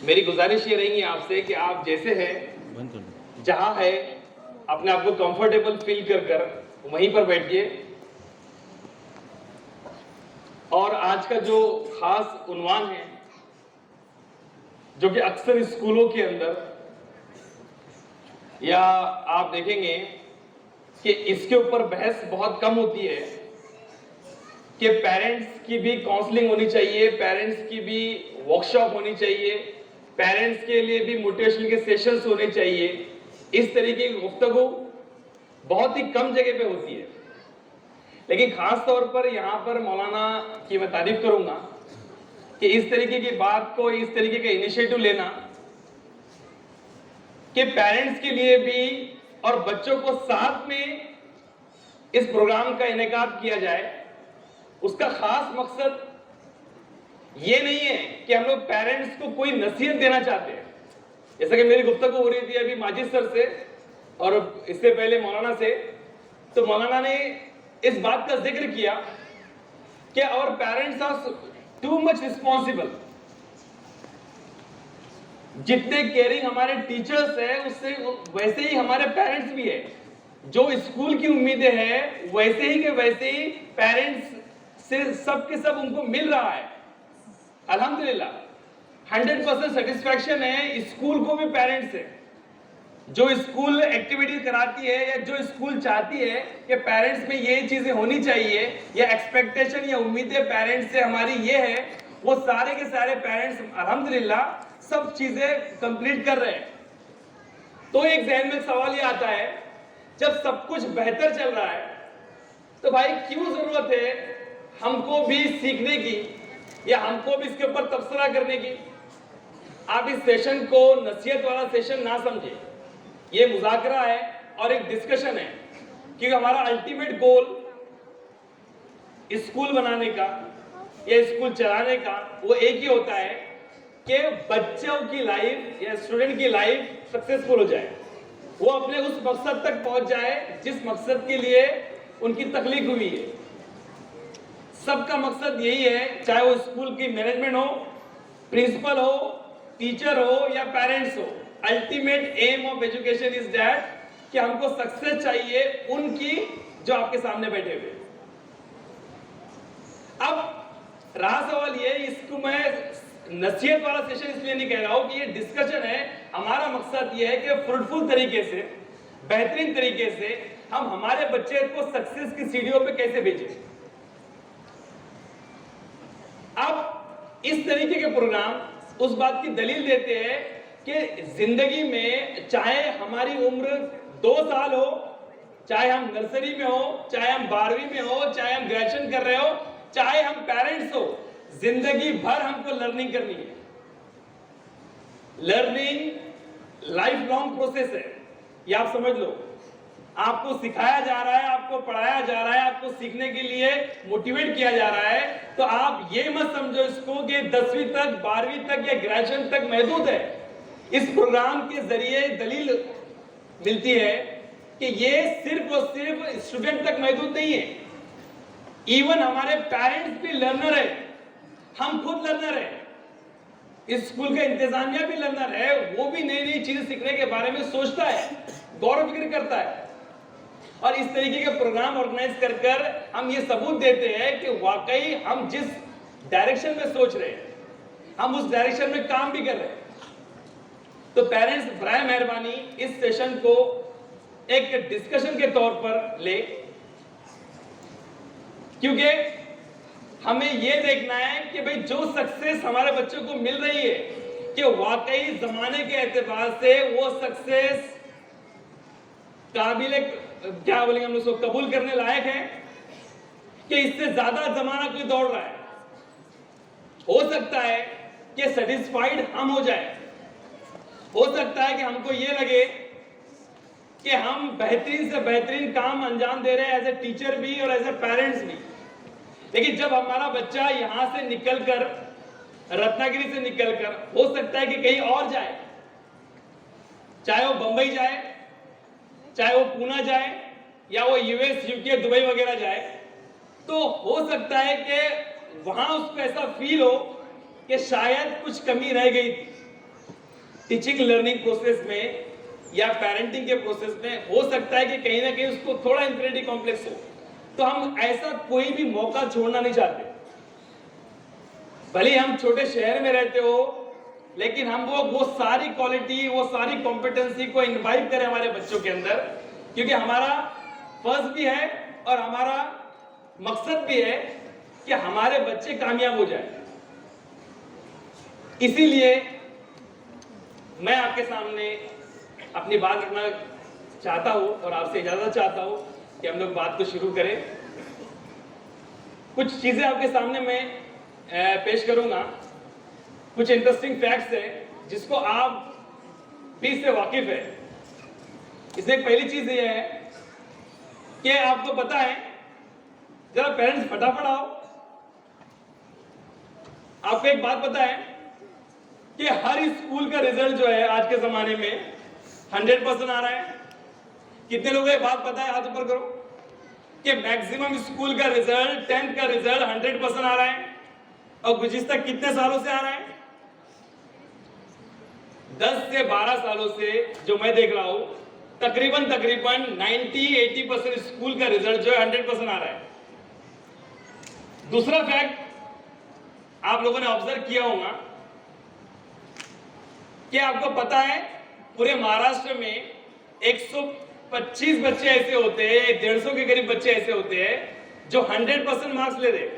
मेरी गुजारिश ये रहेगी आपसे कि आप जैसे हैं, जहां है, अपने आप को कंफर्टेबल फील कर वहीं पर बैठिए। और आज का जो खास उन्वान है, जो कि अक्सर स्कूलों के अंदर या आप देखेंगे कि इसके ऊपर बहस बहुत कम होती है कि पेरेंट्स की भी काउंसलिंग होनी चाहिए, पेरेंट्स की भी वर्कशॉप होनी चाहिए, पेरेंट्स के लिए भी मोटिवेशन के सेशंस होने चाहिए। इस तरीके की गुफ्तगू बहुत ही कम जगह पे होती है, लेकिन खास तौर पर यहाँ पर मौलाना की मैं तारीफ करूंगा कि इस तरीके की बात को, इस तरीके का इनिशिएटिव लेना कि पेरेंट्स के लिए भी और बच्चों को साथ में इस प्रोग्राम का इनेकाद किया जाए। उसका खास मकसद ये नहीं है कि हम लोग पेरेंट्स को कोई नसीहत देना चाहते हैं, जैसा कि मेरी गुफ्तगू हो रही थी अभी माजिद सर से और इससे पहले मौलाना से, तो मौलाना ने इस बात का जिक्र किया कि our parents are too much responsible. जितने केयरिंग हमारे टीचर्स हैं, उससे वैसे ही हमारे पेरेंट्स भी है। जो स्कूल की उम्मीदें हैं वैसे ही के वैसे ही पेरेंट्स से सब के सब उनको मिल रहा है। अल्हम्दुलिल्लाह 100% सेटिस्फैक्शन है स्कूल को भी पेरेंट्स से। जो स्कूल एक्टिविटी कराती है या जो स्कूल चाहती है कि पेरेंट्स में ये चीजें होनी चाहिए या एक्सपेक्टेशन या उम्मीदें पेरेंट्स से हमारी ये है, वो सारे के सारे पेरेंट्स अल्हम्दुलिल्लाह सब चीजें कंप्लीट कर रहे हैं। तो एक जहन में सवाल ये आता है, जब सब कुछ बेहतर चल रहा है तो भाई क्यों जरूरत है हमको भी सीखने की या हमको भी इसके ऊपर तबसरा करने की। आप इस सेशन को नसीहत वाला सेशन ना समझे, ये मुज़ाकरा है और एक डिस्कशन है, क्योंकि हमारा अल्टीमेट गोल स्कूल बनाने का या स्कूल चलाने का वो एक ही होता है कि बच्चों की लाइफ या स्टूडेंट की लाइफ सक्सेसफुल हो जाए, वो अपने उस मकसद तक पहुंच जाए जिस मकसद के लिए उनकी तख्लीक हुई है। सबका मकसद यही है, चाहे वो स्कूल की मैनेजमेंट हो, प्रिंसिपल हो, टीचर हो या पेरेंट्स हो। Ultimate aim of education is that कि हमको सक्सेस चाहिए उनकी जो आपके सामने बैठे हुए। अब रहा सवाल ये, इसको मैं नसीहत वाला सेशन इसलिए नहीं कह रहा हूं कि ये डिस्कशन है। हमारा मकसद ये है कि फ्रूटफुल तरीके से, बेहतरीन तरीके से हम हमारे बच्चे को सक्सेस की सीढ़ियों पे कैसे भेजें। अब इस तरीके के प्रोग्राम उस बात की दलील देते हैं कि जिंदगी में चाहे हमारी उम्र 2 साल हो, चाहे हम नर्सरी में हो, चाहे हम 12वीं में हो, चाहे हम ग्रेजुएशन कर रहे हो, चाहे हम पेरेंट्स हो, जिंदगी भर हमको लर्निंग करनी है। लर्निंग लाइफ लॉन्ग प्रोसेस है, ये आप समझ लो। आपको सिखाया जा रहा है, आपको पढ़ाया जा रहा है, आपको सीखने के लिए मोटिवेट किया जा रहा है, तो आप ये मत समझो इसको कि 10वीं तक, 12वीं तक या ग्रेजुएशन तक महदूद है। इस प्रोग्राम के जरिए दलील मिलती है कि ये सिर्फ और सिर्फ स्टूडेंट तक महदूद नहीं है, इवन हमारे पेरेंट्स भी लर्नर है, हम खुद लर्नर है, इस स्कूल का इंतजामिया भी लर्नर है, वो भी नई नई चीजें सीखने के बारे में सोचता है, गौर फिक्र करता है। और इस तरीके के प्रोग्राम ऑर्गेनाइज कर हम ये सबूत देते हैं कि वाकई हम जिस डायरेक्शन में सोच रहे हैं हम उस डायरेक्शन में काम भी कर रहे हैं। तो पेरेंट्स बराए मेहरबानी इस सेशन को एक डिस्कशन के तौर पर ले, क्योंकि हमें यह देखना है कि भाई जो सक्सेस हमारे बच्चों को मिल रही है कि वाकई जमाने के एतबार से वो सक्सेस काबिल, क्या बोलेंगे हम उसको, कबूल करने लायक है कि इससे ज्यादा जमाना कोई दौड़ रहा है। हो सकता है कि सेटिस्फाइड हम हो जाए, हो सकता है कि हमको ये लगे कि हम बेहतरीन से बेहतरीन काम अंजाम दे रहे हैं एज ए टीचर भी और एज ए पेरेंट्स भी। लेकिन जब हमारा बच्चा यहां से निकलकर, रत्नागिरी से निकलकर, हो सकता है कि कहीं और जाए, चाहे वो बंबई जाए, चाहे वो पूना जाए या वो यूएस, यूके, दुबई वगैरह जाए, तो हो सकता है कि वहां उसको ऐसा फील हो कि शायद कुछ कमी रह गई थी, टीचिंग लर्निंग प्रोसेस में या पेरेंटिंग के प्रोसेस में हो सकता है कि कहीं ना कहीं उसको थोड़ा इंफीरियरिटी कॉम्प्लेक्स हो, तो हम ऐसा कोई भी मौका छोड़ना नहीं चाहते। भले हम छोटे शहर में रहते हो, लेकिन हम वो सारी क्वालिटी, वो सारी कॉम्पिटेंसी को इनवाइट करें हमारे बच्चों के अंदर, क्योंकि हमारा फर्ज भी है और हमारा मकसद भी है कि हमारे बच्चे कामयाब हो जाए। इसीलिए मैं आपके सामने अपनी बात रखना चाहता हूं और आपसे इजाजत चाहता हूं कि हम लोग बात को शुरू करें। कुछ चीजें आपके सामने मैं पेश करूंगा, कुछ इंटरेस्टिंग फैक्ट्स है जिसको आप भी इससे वाकिफ है। इसमें पहली चीज ये है कि आपको पता है, जरा पेरेंट्स फटाफट आओ, आपको एक बात पता है कि हर स्कूल का रिजल्ट जो है आज के जमाने में 100% आ रहा है। कितने लोगों को ये बात पता है? हाथ ऊपर करो कि मैक्सिमम स्कूल का रिजल्ट, 10th का रिजल्ट 100% आ रहा है। और गुज़िश्ता कितने सालों से आ रहा है? 10 से 12 सालों से जो मैं देख रहा हूं, तकरीबन 90-80% स्कूल का रिजल्ट जो है 100% आ रहा है। दूसरा फैक्ट आप लोगों ने ऑब्जर्व किया होगा कि आपको पता है पूरे महाराष्ट्र में 125 बच्चे ऐसे होते हैं, 150 के करीब बच्चे ऐसे होते हैं जो 100% मार्क्स ले रहे।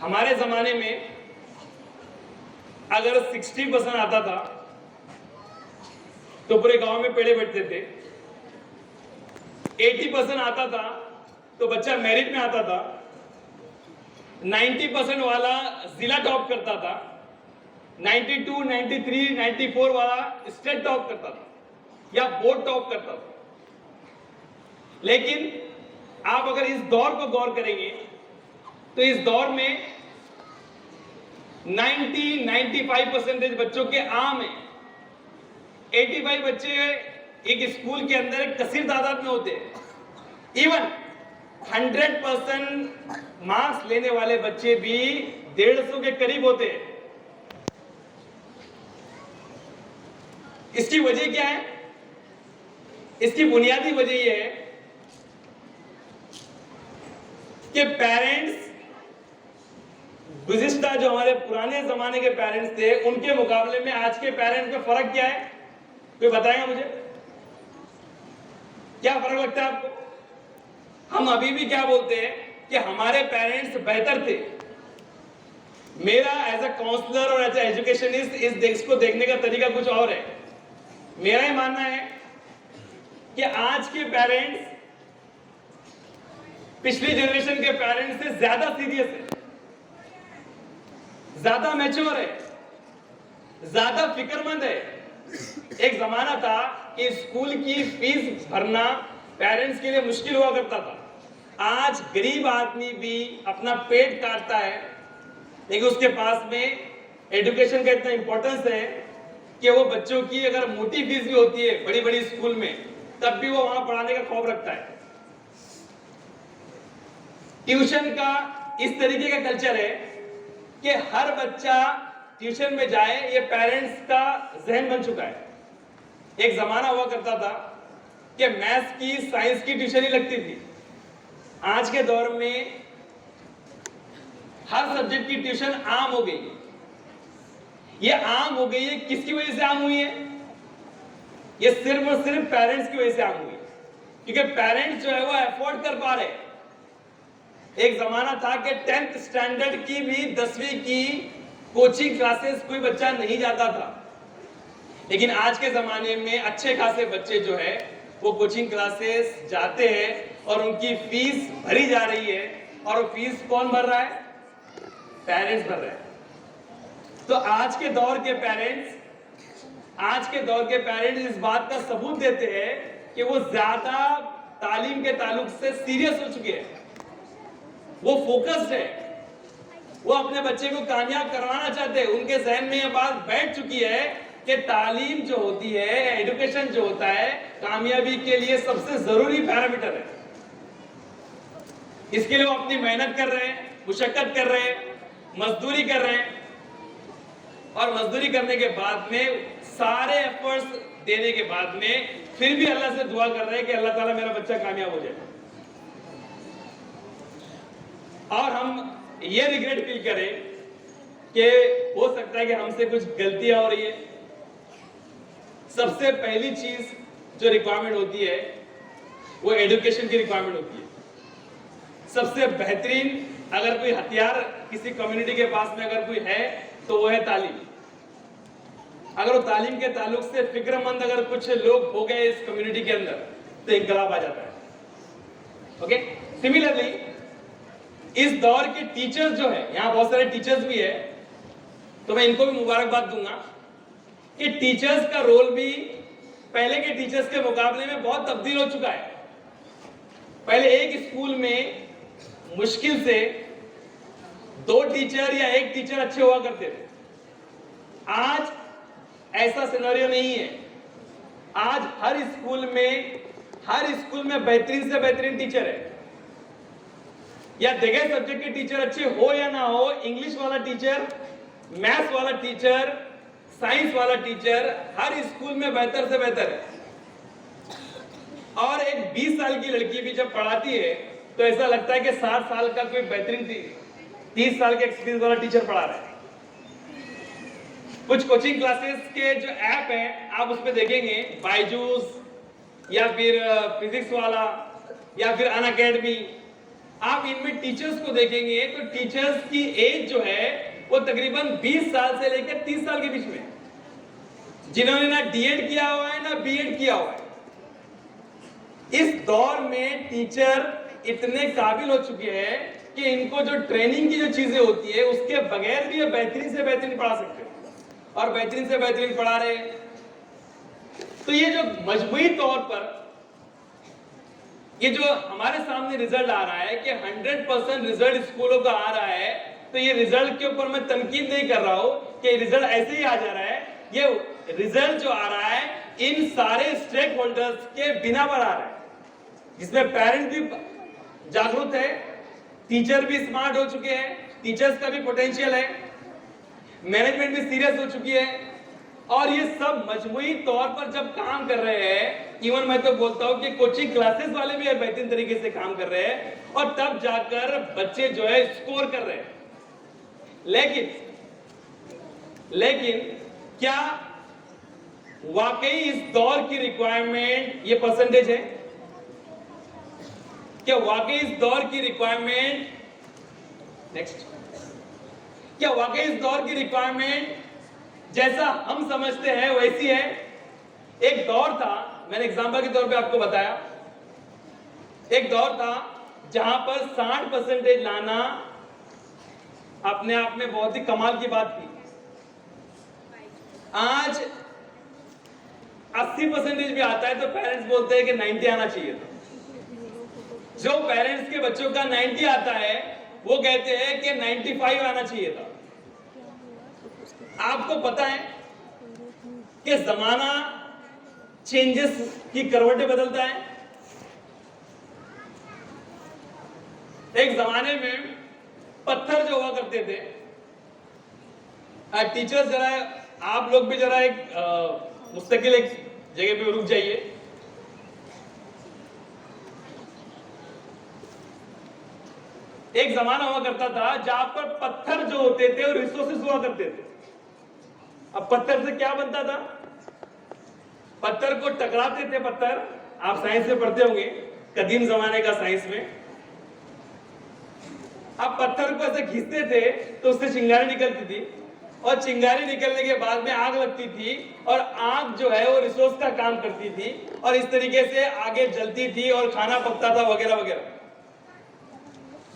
हमारे जमाने में अगर 60% आता था तो पूरे गांव में पेड़े बैठते थे, 80% आता था तो बच्चा मेरिट में आता था, 90% वाला जिला टॉप करता था, 92, 93, 94 वाला स्टेट टॉप करता था या बोर्ड टॉप करता था। लेकिन आप अगर इस दौर को गौर करेंगे तो इस दौर में 90-95% बच्चों के आम है। 85 बच्चे एक स्कूल के अंदर एक कसीर तादाद में होते हैं। इवन 100% मार्क्स लेने वाले बच्चे भी 150 के करीब होते हैं। इसकी वजह क्या है? इसकी बुनियादी वजह यह है कि पेरेंट्स, गुज़िश्ता जो हमारे पुराने जमाने के पेरेंट्स थे, उनके मुकाबले में आज के पेरेंट्स में फर्क क्या है? कोई बताएगा मुझे? क्या फर्क लगता है आपको? हम अभी भी क्या बोलते हैं कि हमारे पेरेंट्स बेहतर थे। मेरा एज अ काउंसलर और एज अ एजुकेशनिस्ट इस देश को देखने का तरीका कुछ और है। मेरा ही मानना है कि आज के पेरेंट्स पिछली जनरेशन के पेरेंट्स से ज्यादा सीरियस है, ज्यादा मैच्योर है, ज्यादा फिक्रमंद है। एक जमाना था कि स्कूल की फीस भरना पेरेंट्स के लिए मुश्किल हुआ करता था। आज गरीब आदमी भी अपना पेट काटता है, लेकिन उसके पास में एजुकेशन का इतना इंपॉर्टेंस है कि वो बच्चों की अगर मोटी फीस भी होती है बड़ी बड़ी स्कूल में, तब भी वो वहां पढ़ाने का खौफ रखता है। ट्यूशन का इस तरीके का कल्चर है कि हर बच्चा ट्यूशन में जाए, ये पेरेंट्स का जहन बन चुका है। एक जमाना हुआ करता था कि मैथ्स की, साइंस की ट्यूशन ही लगती थी। आज के दौर में हर सब्जेक्ट की ट्यूशन आम हो गई। ये आम हो गई है, किसकी वजह से आम हुई है? ये सिर्फ और सिर्फ पेरेंट्स की वजह से आम हुई है, क्योंकि पेरेंट्स जो है वो अफोर्ड कर पा रहे। एक जमाना था कि 10th स्टैंडर्ड की भी 10वीं की कोचिंग क्लासेस कोई बच्चा नहीं जाता था, लेकिन आज के जमाने में अच्छे खासे बच्चे जो है वो कोचिंग क्लासेस जाते हैं और उनकी फीस भरी जा रही है। और वो फीस कौन भर रहा है? पेरेंट्स भर रहे हैं। तो आज के दौर के पेरेंट्स इस बात का सबूत देते हैं कि वो ज्यादा तालीम के ताल्लुक से सीरियस हो चुके हैं, वो फोकस्ड है, वो अपने बच्चे को कामयाब करवाना चाहते हैं। उनके जहन में ये बात बैठ चुकी है कि तालीम जो होती है, एजुकेशन जो होता है, कामयाबी के लिए सबसे जरूरी पैरामीटर है। इसके लिए वो अपनी मेहनत कर रहे हैं, मुशक्कत कर रहे हैं, मजदूरी कर रहे हैं। और मजदूरी करने के बाद में, सारे एफर्ट्स देने के बाद में, फिर भी अल्लाह से दुआ कर रहे हैं कि अल्लाह ताला मेरा बच्चा कामयाब हो जाए। और हम ये रिग्रेट फील करें कि हो सकता है कि हमसे कुछ गलतियां हो रही है। सबसे पहली चीज जो रिक्वायरमेंट होती है वो एजुकेशन की रिक्वायरमेंट होती है। सबसे बेहतरीन अगर कोई हथियार किसी कम्युनिटी के पास में अगर कोई है तो वो है तालीम। अगर वो तालीम के ताल्लुक से फिक्रमंद अगर कुछ लोग हो गए इस कम्युनिटी के अंदर तो इंकलाब आ जाता है। ओके, सिमिलरली इस दौर के टीचर्स जो है, यहां बहुत सारे टीचर्स भी है, तो मैं इनको भी मुबारकबाद दूंगा कि टीचर्स का रोल भी पहले के टीचर्स के मुकाबले में बहुत तब्दील हो चुका है। पहले एक स्कूल में मुश्किल से 2 टीचर या 1 टीचर अच्छे हुआ करते थे। आज ऐसा सिनेरियो नहीं है। आज हर स्कूल में बेहतरीन से बेहतरीन टीचर है। या जगह सब्जेक्ट के टीचर अच्छे हो या ना हो, इंग्लिश वाला टीचर, मैथ्स वाला टीचर, साइंस वाला टीचर हर स्कूल में बेहतर से बेहतर है। और एक 20 साल की लड़की भी जब पढ़ाती है तो ऐसा लगता है कि 60 साल का कोई बेहतरीन 30 साल के एक्सपीरियंस वाला टीचर पढ़ा रहा है। कुछ कोचिंग क्लासेस के जो ऐप है आप उस पर देखेंगे, बायजूस या फिर फिजिक्स वाला या फिर अनअकैडमी, आप इनमें टीचर्स को देखेंगे तो टीचर्स की एज जो है वो तकरीबन 20 साल से लेकर 30 साल के बीच में, जिन्होंने ना डीएड किया हुआ है ना बीएड किया हुआ है। इस दौर में टीचर इतने काबिल हो चुके हैं कि इनको जो ट्रेनिंग की जो चीजें होती है उसके बगैर भी ये बेहतरीन से बेहतरीन पढ़ा सकते हैं और बेहतरीन से बेहतरीन पढ़ा रहे हैं। तो ये जो मजमूई तौर पर ये जो हमारे सामने रिजल्ट आ रहा है कि 100% रिजल्ट स्कूलों का आ रहा है, तो ये रिजल्ट के ऊपर मैं तनकीद नहीं कर रहा हूं कि रिजल्ट ऐसे ही आ जा रहा है। ये रिजल्ट जो आ रहा है इन सारे स्टेक होल्डर्स के बिना पर आ रहा है, जिसमें पेरेंट्स भी जागरूक है, टीचर भी स्मार्ट हो चुके हैं, टीचर्स का भी पोटेंशियल है, मैनेजमेंट भी सीरियस हो चुकी है, और ये सब मजमूई तौर पर जब काम कर रहे हैं, इवन मैं तो बोलता हूं कि कोचिंग क्लासेस वाले भी बेहतरीन तरीके से काम कर रहे हैं, और तब जाकर बच्चे जो है स्कोर कर रहे हैं। लेकिन क्या वाकई इस दौर की रिक्वायरमेंट ये परसेंटेज है? क्या वाकई इस दौर की रिक्वायरमेंट, नेक्स्ट, क्या वाकई इस दौर की रिक्वायरमेंट जैसा हम समझते हैं वैसी है? एक दौर था, मैंने एग्जांपल के तौर पे आपको बताया, एक दौर था जहां पर 60% लाना अपने आप में बहुत ही कमाल की बात थी। आज 80% भी आता है तो पेरेंट्स बोलते हैं कि 90 आना चाहिए था। जो पेरेंट्स के बच्चों का 90 आता है वो कहते हैं कि 95 आना चाहिए था। आपको पता है कि जमाना चेंजेस की करवटें बदलता है। एक जमाने में पत्थर जो हुआ करते थे, टीचर्स जरा, आप लोग भी जरा एक मुस्तकिल एक जगह पे रुक जाइए। एक जमाना हुआ करता था जहां पर पत्थर जो होते थे वो रिसोर्सेस हुआ करते थे। अब पत्थर से क्या बनता था? पत्थर को टकराते थे, पत्थर, आप साइंस में पढ़ते होंगे, कदीम जमाने का साइंस में। अब पत्थर को ऐसे खींचते थे तो उससे चिंगारी निकलती थी, और चिंगारी निकलने के बाद में आग लगती थी, और आग जो है वो रिसोर्स का काम करती थी, और इस तरीके से आगे जलती थी और खाना पकता था वगैरह वगैरह।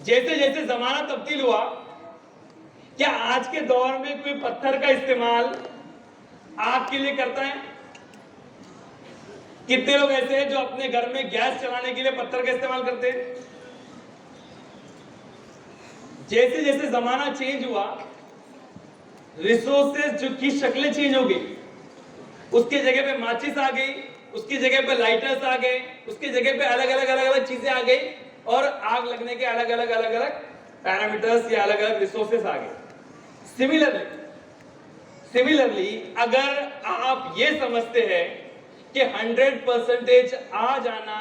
जैसे जैसे जमाना तब्दील हुआ, क्या आज के दौर में कोई पत्थर का इस्तेमाल आग के लिए करता है? कितने लोग ऐसे हैं जो अपने घर में गैस चलाने के लिए पत्थर का इस्तेमाल करते हैं? जैसे जैसे जमाना चेंज हुआ, रिसोर्सेज जो की शक्लें चेंज हो गई। उसकी जगह पे माचिस आ गई, उसकी जगह पे लाइटर्स आ गए, उसकी जगह पे अलग अलग चीजें आ गई, और आग लगने के अलग अलग पैरामीटर्स या अलग अलग रिसोर्सेस आ गए। सिमिलरली अगर आप ये समझते हैं कि 100% आ जाना,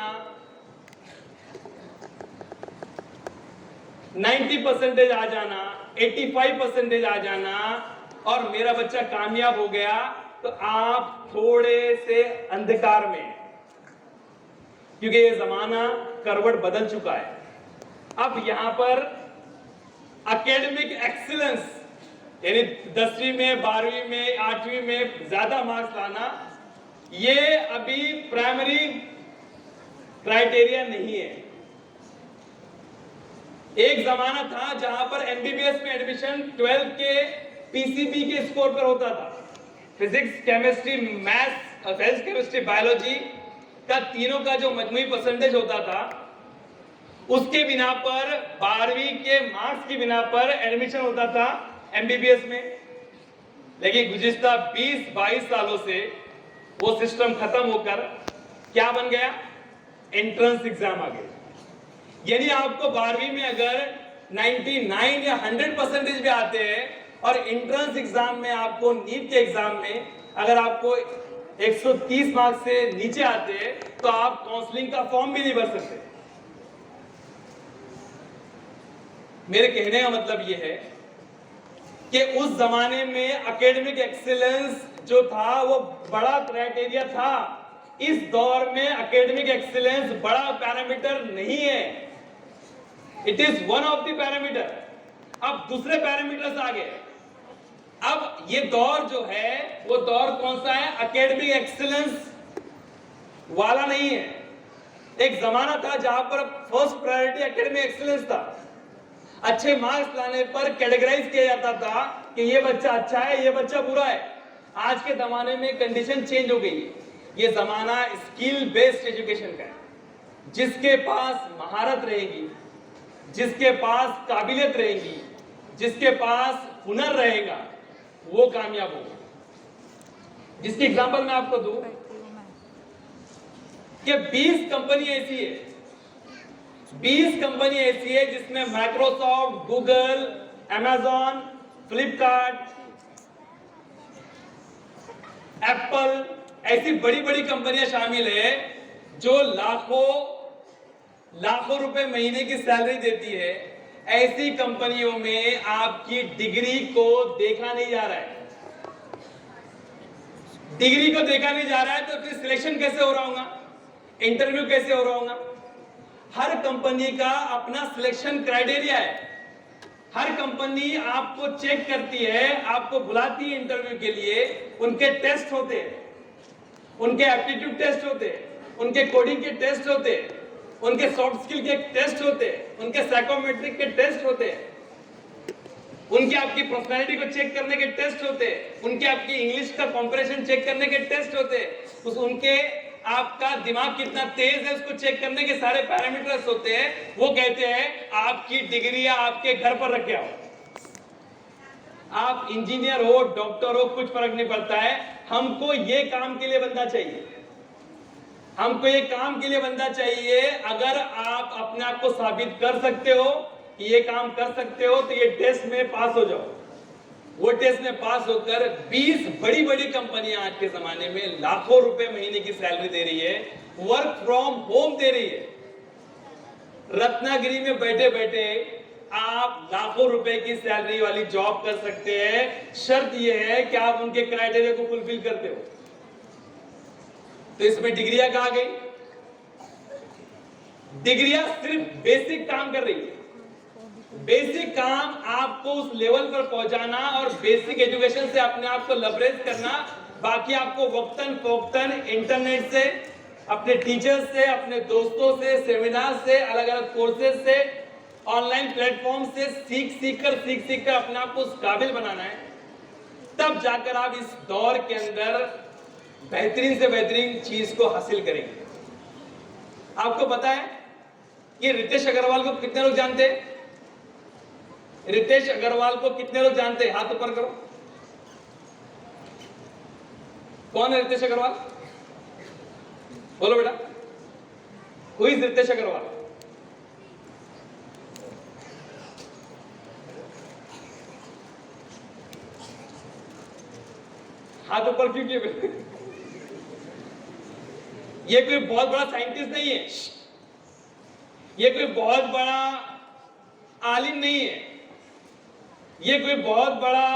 90% आ जाना, 85% आ जाना और मेरा बच्चा कामयाब हो गया, तो आप थोड़े से अंधकार में, क्योंकि ये जमाना करवट बदल चुका है। अब यहां पर एकेडमिक एक्सीलेंस यानी 10वीं में, 12वीं में, 8वीं में ज्यादा मार्क्स लाना, ये अभी प्राइमरी क्राइटेरिया नहीं है। एक जमाना था जहां पर एमबीबीएस में एडमिशन 12th के पीसीबी के स्कोर पर होता था। Physics, chemistry, maths, physics, chemistry, biology का तीनों का जो मजमूई परसेंटेज होता था, उसके बिना पर 12वीं के मार्क्स की बिना पर एडमिशन होता था एमबीबीएस में। लेकिन गुज़िश्ता 20-22 सालों से वो सिस्टम खत्म होकर क्या बन गया? एंट्रेंस एग्जाम आ गया। यानी आपको 12वीं में अगर 99 या 100% भी आते हैं और एंट्रेंस एग्जाम में आपको, नीट के एग्जाम में अगर आपको 130 मार्क्स से नीचे आते हैं, तो आप काउंसलिंग का फॉर्म भी नहीं भर सकते। मेरे कहने का मतलब यह है कि उस जमाने में एकेडमिक एक्सीलेंस जो था वो बड़ा क्राइटेरिया था। इस दौर में एकेडमिक एक्सीलेंस बड़ा पैरामीटर नहीं है, it is one of the parameter. अब दूसरे पैरामीटर्स आ गए। अब ये दौर जो है वो दौर कौन सा है? एकेडमिक एक्सीलेंस वाला नहीं है। एक जमाना था जहां पर फर्स्ट प्रायोरिटी एकेडमिक एक्सीलेंस था। अच्छे मार्क्स लाने पर कैटेगराइज किया जाता था कि ये बच्चा अच्छा है, ये बच्चा बुरा है। आज के जमाने में कंडीशन चेंज हो गई है। ये जमाना स्किल बेस्ड एजुकेशन का है। जिसके पास महारत रहेगी, जिसके पास काबिलियत रहेगी, जिसके पास हुनर रहेगा, वो कामयाब होगा। जिसकी एग्जांपल मैं आपको दूं कि 20 कंपनी ऐसी है, 20 कंपनी ऐसी है जिसमें Microsoft, Google, Amazon, Flipkart, Apple, ऐसी बड़ी बड़ी कंपनियां शामिल है जो लाखों रुपए महीने की सैलरी देती है। ऐसी कंपनियों में आपकी डिग्री को देखा नहीं जा रहा है। डिग्री को देखा नहीं जा रहा है तो फिर सिलेक्शन कैसे हो रहा होगा? इंटरव्यू कैसे हो रहा होगा? हर कंपनी का अपना सिलेक्शन क्राइटेरिया है। हर कंपनी आपको चेक करती है, आपको बुलाती है इंटरव्यू के लिए। उनके टेस्ट होते हैं, उनके एप्टीट्यूड टेस्ट होते हैं, उनके कोडिंग के टेस्ट होते हैं, उनके सॉफ्ट स्किल के टेस्ट होते हैं, उनके साइकोमेट्रिक के टेस्ट होते हैं, उनके आपकी पर्सनालिटी को चेक करने के टेस्ट होते हैं, उनके आपकी इंग्लिश का कॉम्प्रेशन चेक करने के टेस्ट होते हैं, उनके आपका दिमाग कितना तेज है उसको चेक करने के सारे पैरामीटर्स होते हैं। वो कहते हैं आपकी डिग्री आपके घर पर रख के आओ। आप इंजीनियर हो, डॉक्टर हो, कुछ फर्क नहीं पड़ता है। हमको ये काम के लिए बंदा चाहिए, हमको ये काम के लिए बंदा चाहिए। अगर आप अपने आप को साबित कर सकते हो कि ये काम कर सकते हो, तो ये टेस्ट में पास हो जाओ। वो टेस्ट में पास होकर 20 बड़ी बड़ी कंपनियां आज के जमाने में लाखों रुपए महीने की सैलरी दे रही है, वर्क फ्रॉम होम दे रही है। रत्नागिरी में बैठे बैठे आप लाखों रुपए की सैलरी वाली जॉब कर सकते हैं। शर्त यह है कि आप उनके क्राइटेरिया को फुलफिल करते हो। तो इसमें डिग्रियां कहां गई? डिग्रियां सिर्फ बेसिक काम कर रही है। बेसिक काम आपको उस लेवल पर पहुंचाना और बेसिक एजुकेशन से अपने आप को लबरेज करना। बाकी आपको वक्तन फोक्तन इंटरनेट से, अपने टीचर्स से, अपने दोस्तों से, सेमिनार से, अलग अलग कोर्सेज से, ऑनलाइन प्लेटफॉर्म से सीख कर अपने आप को उस काबिल बनाना है। तब जाकर आप इस दौर के अंदर बेहतरीन से बेहतरीन चीज को हासिल करेंगे। आपको पता है कि रितेश अग्रवाल को कितने लोग जानते हैं? रितेश अग्रवाल को कितने लोग जानते हैं? हाथ ऊपर करो। कौन है रितेश अग्रवाल? बोलो बेटा, हु इज रितेश अग्रवाल? हाथ ऊपर क्यों किए? ये कोई बहुत बड़ा साइंटिस्ट नहीं है, ये कोई बहुत बड़ा आलिम नहीं है, ये कोई बहुत बड़ा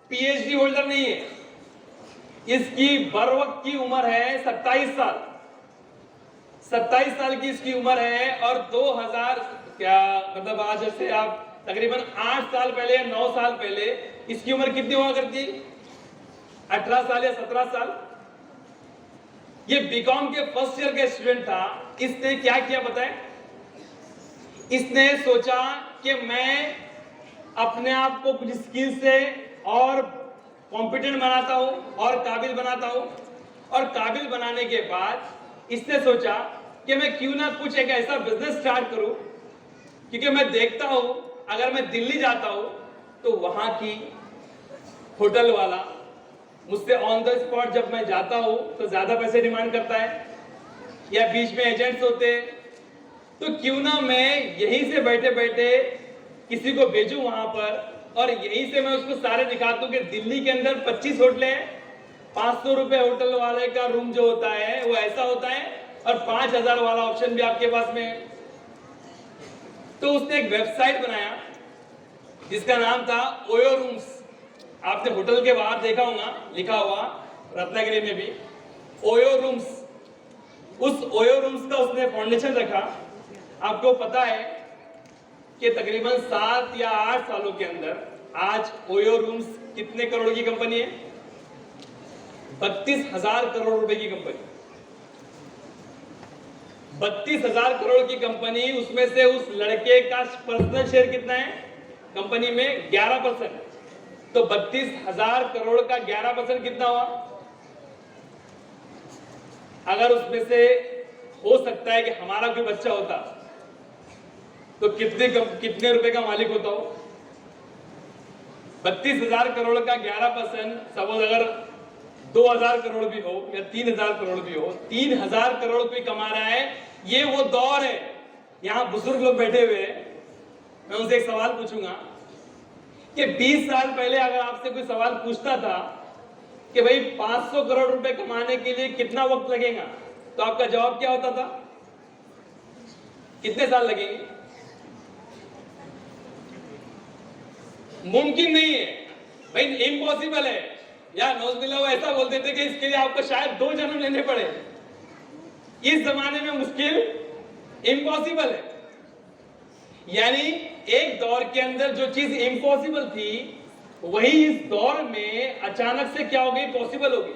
पीएचडी होल्डर नहीं है। इसकी बरवक्त की उम्र है 27 साल। 27 साल की इसकी उम्र है और 2000 क्या मतलब आज से आप तकरीबन 8 साल पहले या 9 साल पहले इसकी उम्र कितनी हुआ करती? 18 साल या 17 साल। ये बीकॉम के फर्स्ट ईयर का स्टूडेंट था। इसने क्या किया पता है? इसने सोचा कि मैं अपने आप को कुछ स्किल से और कॉम्पिटेंट बनाता हूं और काबिल बनाता हूं, और काबिल बनाने के बाद इसने सोचा कि मैं क्यों ना कुछ एक ऐसा बिजनेस स्टार्ट करूं, क्योंकि मैं देखता हूं अगर मैं दिल्ली जाता हूं तो वहां की होटल वाला मुझसे ऑन द स्पॉट जब मैं जाता हूं तो ज्यादा पैसे डिमांड करता है, या बीच में एजेंट्स होते, तो क्यों ना मैं यहीं से बैठे बैठे किसी को भेजूं वहां पर, और यहीं से मैं उसको सारे दिखा दूं कि दिल्ली के अंदर 25 होटलें हैं, 500 रुपए होटल वाले का रूम जो होता है वो ऐसा होता है, और 5000 वाला ऑप्शन भी आपके पास में है। तो उसने एक वेबसाइट बनाया जिसका नाम था ओयो रूम्स। आपने होटल के बाहर देखा होगा लिखा हुआ रत्नागिरी में भी ओयो रूम्स। उस ओयो रूम्स का उसने फाउंडेशन रखा। आपको पता है कि तकरीबन 7 या 8 सालों के अंदर आज ओयो रूम्स कितने करोड़ की कंपनी है? 32,000 करोड़ रुपए की कंपनी। 32,000 करोड़ की कंपनी, उसमें से उस लड़के का पर्सनल शेयर कितना है कंपनी में? 11%। तो 32,000 करोड़ का 11% कितना हुआ? अगर उसमें से हो सकता है कि हमारा कोई बच्चा होता तो कितने रुपए का मालिक होता हो? 32,000 करोड़ का 11%, सपोज अगर 2,000 करोड़ भी हो या 3,000 करोड़ भी हो, 3,000 करोड़ कोई कमा रहा है। ये वो दौर है, यहां बुजुर्ग लोग बैठे हुए हैं, मैं उनसे एक सवाल पूछूंगा कि 20 साल पहले अगर आपसे कोई सवाल पूछता था कि भाई 500 करोड़ रुपए कमाने के लिए कितना वक्त लगेगा, तो आपका जवाब क्या होता था? कितने साल लगेंगे? मुमकिन नहीं है भाई, इम्पॉसिबल है। या नौजबिल्ला वो ऐसा बोलते थे कि इसके लिए आपको शायद 2 जन्म लेने पड़े। इस जमाने में मुश्किल, इम्पॉसिबल है। यानी एक दौर के अंदर जो चीज इम्पॉसिबल थी वही इस दौर में अचानक से क्या हो गई? पॉसिबल हो गई।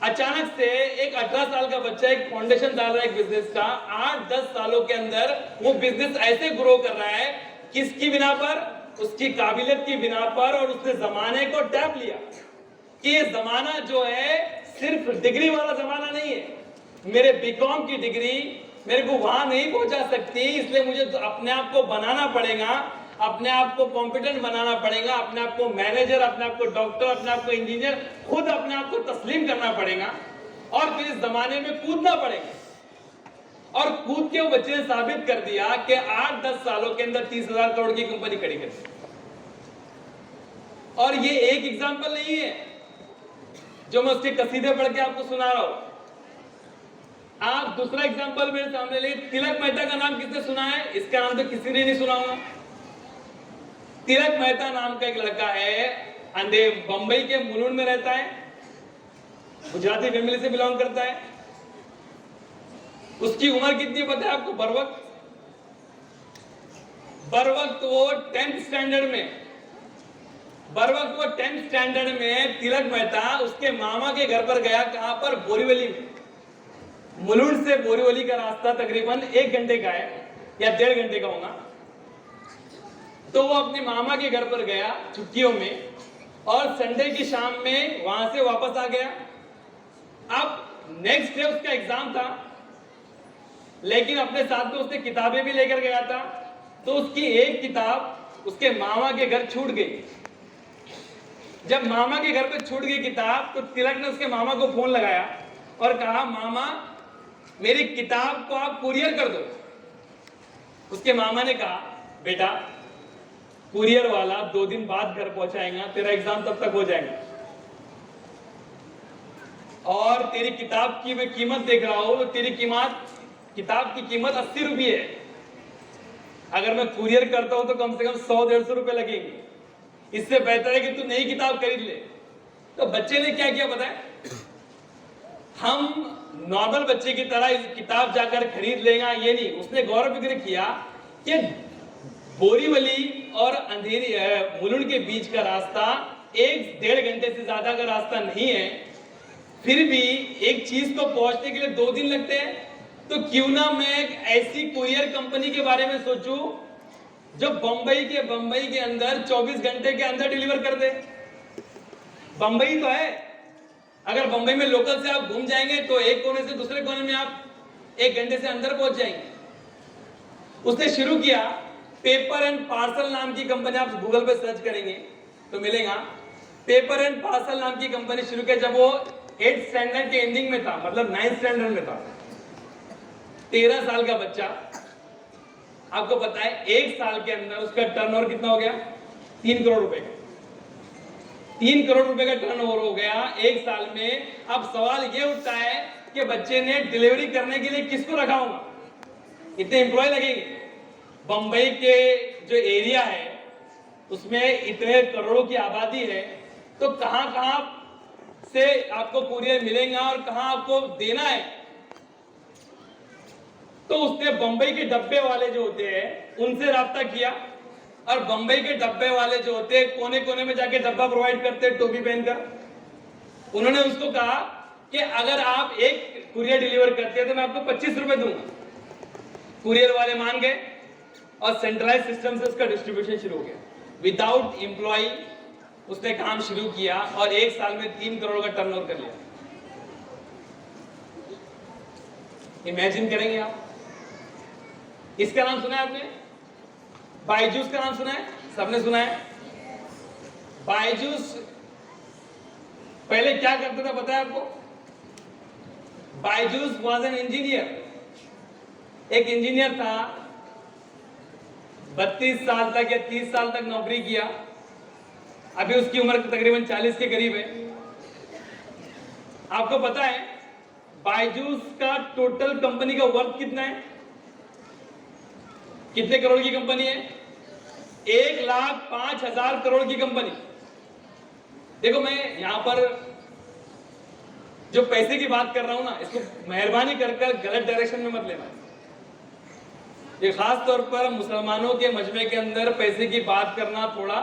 अचानक से एक 18 साल का बच्चा एक फाउंडेशन डाल रहा है एक बिजनेस का, 8-10 सालों के अंदर वो बिजनेस ऐसे ग्रो कर रहा है, किसकी बिना पर? उसकी काबिलियत की बिना पर। और उसने जमाने को टैप लिया कि ये जमाना जो है सिर्फ डिग्री वाला जमाना नहीं है। मेरे बीकॉम की डिग्री मेरे को वहां नहीं पहुंचा सकती, इसलिए मुझे तो अपने आप को बनाना पड़ेगा, अपने आप को कॉम्पिटेंट बनाना पड़ेगा, अपने आप को मैनेजर, अपने आप को डॉक्टर, अपने आप को इंजीनियर, खुद अपने आप को तस्लीम करना पड़ेगा, और फिर इस जमाने में कूदना पड़ेगा। और कूद के वो बच्चे ने साबित कर दिया कि 8-10 सालों के अंदर 30,000 करोड़ की कंपनी खड़ी कर दी। और ये एक एग्जाम्पल नहीं है जो मैं उसके कसीदे पढ़ के आपको सुना रहा हूं। आप दूसरा एग्जाम्पल मेरे सामने ले। तिलक मेहता का नाम किसने सुना है? इसका नाम तो किसी ने नहीं सुना होगा। तिलक मेहता नाम का एक लड़का है, अंधे बंबई के मुलुंड में रहता है, गुजराती फैमिली से बिलोंग करता है। उसकी उम्र कितनी पता है आपको? बरवक्त वो 10th स्टैंडर्ड में तिलक मेहता उसके मामा के घर पर गया। कहां पर? बोरीवली में। मुलुंड से बोरीवली का रास्ता तकरीबन 1 घंटे का है या 1.5 घंटे का होगा। तो वो अपने मामा के घर पर गया छुट्टियों में, और संडे की शाम में वहां से वापस आ गया। अब नेक्स्ट डे उसका एग्जाम था, लेकिन अपने साथ में उसने किताबें भी लेकर गया था। तो उसकी एक किताब उसके मामा के घर छूट गई। जब मामा के घर पे छूट गई किताब, तो तिलक ने उसके मामा को फोन लगाया और कहा, मामा मेरी किताब को आप कुरियर कर दो। उसके मामा ने कहा, बेटा कुरियर वाला 2 दिन बाद घर पहुंचाएगा, तेरा एग्जाम तब तक हो जाएगा। और तेरी किताब की मैं कीमत देख रहा हूं, तो तेरी किताब की कीमत 80 रुपये है। अगर मैं कुरियर करता हूं तो कम से कम 100-150 रुपए लगेंगे। इससे बेहतर है कि तू नई किताब खरीद ले। तो बच्चे ने क्या किया पता है, हम नॉर्मल बच्चे की तरह इस किताब जाकर खरीद लेगा ये नहीं, उसने गौर फिक्र किया कि बोरीवली और अंधेरी मुलुंड के बीच का रास्ता 1-1.5 घंटे से ज्यादा का रास्ता नहीं है, फिर भी एक चीज को पहुंचने के लिए 2 दिन लगते हैं। तो क्यों ना मैं एक ऐसी कुरियर कंपनी के बारे में सोचूं जो बंबई के अंदर 24 घंटे के अंदर डिलीवर कर दे। बंबई तो है, अगर बंबई में लोकल से आप घूम जाएंगे तो एक कोने से दूसरे कोने में आप 1 घंटे से अंदर पहुंच जाएंगे। उसने शुरू किया पेपर एंड पार्सल नाम की कंपनी, आप गूगल पे सर्च करेंगे तो मिलेगा। पेपर एंड पार्सल नाम की कंपनी शुरू किया जब वो 8th स्टैंडर्ड के एंडिंग में था, मतलब 9th स्टैंडर्ड में था। 13 साल का बच्चा, आपको पता है 1 साल के अंदर उसका टर्नओवर कितना हो गया, 3 करोड़ रुपए का। 3 करोड़ रुपए का टर्नओवर हो गया 1 साल में। अब सवाल ये उठता है कि बच्चे ने डिलीवरी करने के लिए किसको रखा होगा, इतने एम्प्लॉय लगेंगे। बंबई के जो एरिया है उसमें इतने करोड़ों की आबादी है, तो कहां से आपको कुरियर मिलेगा और कहां आपको देना है। तो उसने बंबई के डब्बे वाले जो होते हैं उनसे राब्ता किया, और बंबई के डब्बे वाले जो होते हैं कोने कोने में जाके डब्बा प्रोवाइड करते हैं टोपी पहनकर। उन्होंने उसको कहा कि अगर आप एक कुरियर डिलीवर करते हैं तो मैं आपको 25 रुपए दूंगा। कुरियर वाले मान गए और सेंट्रलाइज सिस्टम से उसका डिस्ट्रीब्यूशन शुरू हो गया। विदाउट एम्प्लॉय उसने काम शुरू किया और 1 साल में 3 करोड़ का टर्नओवर कर लिया। इमेजिन करेंगे आप। इसका नाम सुना है आपने, बायजूस का नाम सुना है, सबने सुना है। बायजूस पहले क्या करता था पता है आपको, बायजूस वाज एन इंजीनियर, एक इंजीनियर था। 32 साल तक या 30 साल तक नौकरी किया, अभी उसकी उम्र तकरीबन 40 के करीब है। आपको पता है बायजूस का टोटल कंपनी का वर्थ कितना है, कितने करोड़ की कंपनी है, 1,05,000 करोड़ की कंपनी। देखो मैं यहां पर जो पैसे की बात कर रहा हूं ना, इसको मेहरबानी कर गलत डायरेक्शन में मत लेना। ये खास तौर पर मुसलमानों के मजमे के अंदर पैसे की बात करना थोड़ा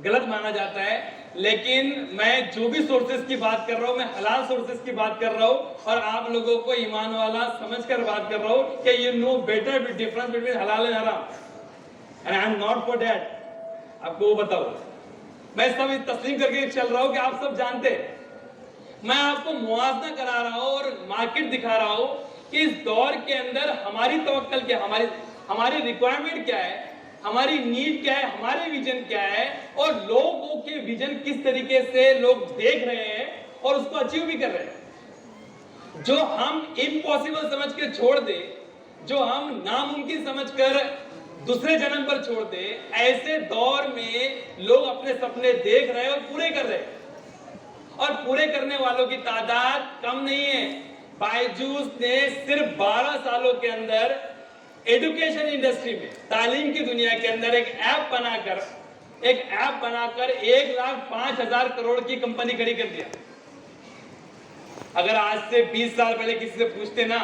गलत माना जाता है, लेकिन मैं जो भी सोर्सेज की बात कर रहा हूं, मैं हलाल सोर्सेज की बात कर रहा हूं, और आप लोगों को ईमान वाला समझकर बात कर रहा हूं कि you know better difference between हलाल एंड हराम, and I am not for that. आपको वो बताओ, मैं सब तस्लीम करके चल रहा हूं कि आप सब जानते हैं। मैं आपको मुआवजा करा रहा हूं और मार्केट दिखा रहा हूं कि इस दौर के अंदर हमारी तवक्कल क्या, हमारी रिक्वायरमेंट क्या है, हमारी नीड क्या है, हमारे विजन क्या है, और लोगों के विजन किस तरीके से लोग देख रहे हैं और उसको अचीव भी कर रहे हैं। जो हम इम्पॉसिबल समझ के छोड़ दे, जो हम नामुमकिन समझकर दूसरे जन्म पर छोड़ दे, ऐसे दौर में लोग अपने सपने देख रहे हैं और पूरे कर रहे हैं, और पूरे करने वालों की तादाद कम नहीं है। बायजूस ने सिर्फ 12 सालों के अंदर एजुकेशन इंडस्ट्री में, तालीम की दुनिया के अंदर एक ऐप बनाकर 1,05,000 करोड़ की कंपनी खड़ी कर दिया। अगर आज से 20 साल पहले किसी से पूछते ना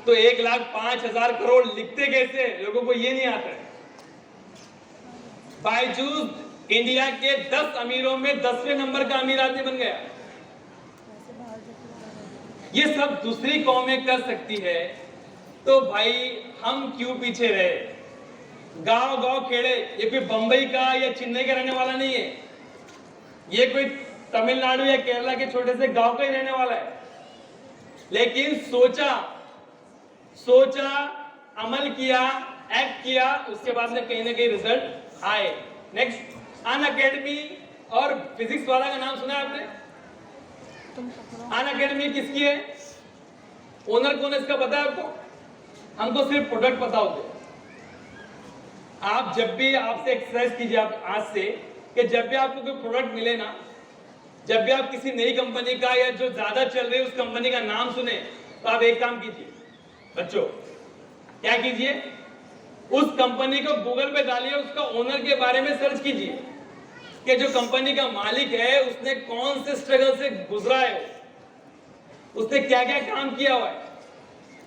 तो 1,05,000 करोड़ लिखते कैसे, लोगों को ये नहीं आता है। बायजूस इंडिया के 10 अमीरों में 10वें नंबर का अमीर आदमी बन गया। ये सब दूसरी कौमें कर सकती है, तो भाई हम क्यों पीछे रहे। गांव गांव खेड़े, ये कोई बंबई का या चेन्नई का रहने वाला नहीं है, ये कोई तमिलनाडु या केरला के छोटे से गांव का ही रहने वाला है। लेकिन सोचा, अमल किया, एक्ट किया, उसके बाद में कहीं ना कहीं रिजल्ट आए। नेक्स्ट, अन अकेडमी और फिजिक्स वाला का नाम सुना है आपने? अन अकेडमी किसकी है, ओनर कौन है इसका पता है आपको? हमको सिर्फ प्रोडक्ट पता होते। आप जब भी, आपसे एक्सरसाइज कीजिए आप आज से, कि जब भी आपको कोई प्रोडक्ट मिले ना जब भी आप किसी नई कंपनी का या जो ज्यादा चल रही है उस कंपनी का नाम सुने तो आप एक काम कीजिए बच्चों, क्या कीजिए, उस कंपनी को गूगल पे डालिए, उसका ओनर के बारे में सर्च कीजिए कि जो कंपनी का मालिक है उसने कौन से स्ट्रगल से गुजरा है, उसने क्या क्या काम किया हुआ है।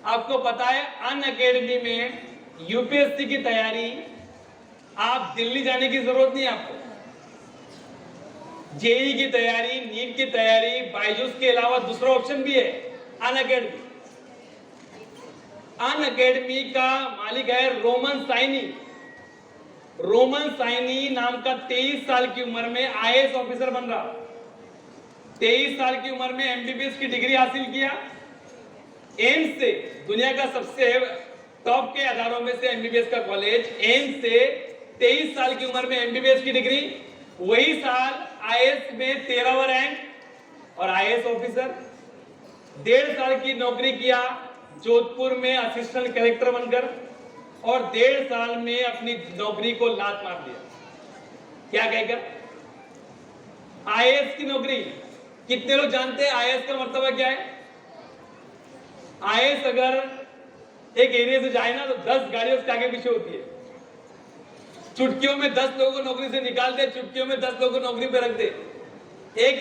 आपको पता है अनअकैडमी में यूपीएससी की तैयारी, आप दिल्ली जाने की जरूरत नहीं है आपको। जेई की तैयारी, नीट की तैयारी, बायजूस के अलावा दूसरा ऑप्शन भी है अनअकैडमी। अनअकैडमी का मालिक है रोमन साइनी। रोमन साइनी नाम का 23 साल की उम्र में आईएएस ऑफिसर बन रहा, 23 साल की उम्र में एमबीबीएस की डिग्री हासिल किया एम्स से, दुनिया का सबसे टॉप के आधारों में से एमबीबीएस का कॉलेज एम्स से। 23 साल की उम्र में एमबीबीएस की डिग्री, वही साल आईएएस में 13वां रैंक और आईएएस ऑफिसर। 1.5 साल की नौकरी किया जोधपुर में असिस्टेंट कलेक्टर बनकर और 1.5 साल में अपनी नौकरी को लात मार दिया। क्या कहकर? आईएएस की नौकरी। कितने लोग जानते हैं आईएएस का मर्तबा क्या है? आईएएस अगर एक एरिया से जाए ना तो 10 गाड़ियों उसके आगे पीछे होती है। चुटकियों में 10 लोगों को नौकरी से निकाल दे, चुटकियों में 10 लोगों को नौकरी पे रख दे, एक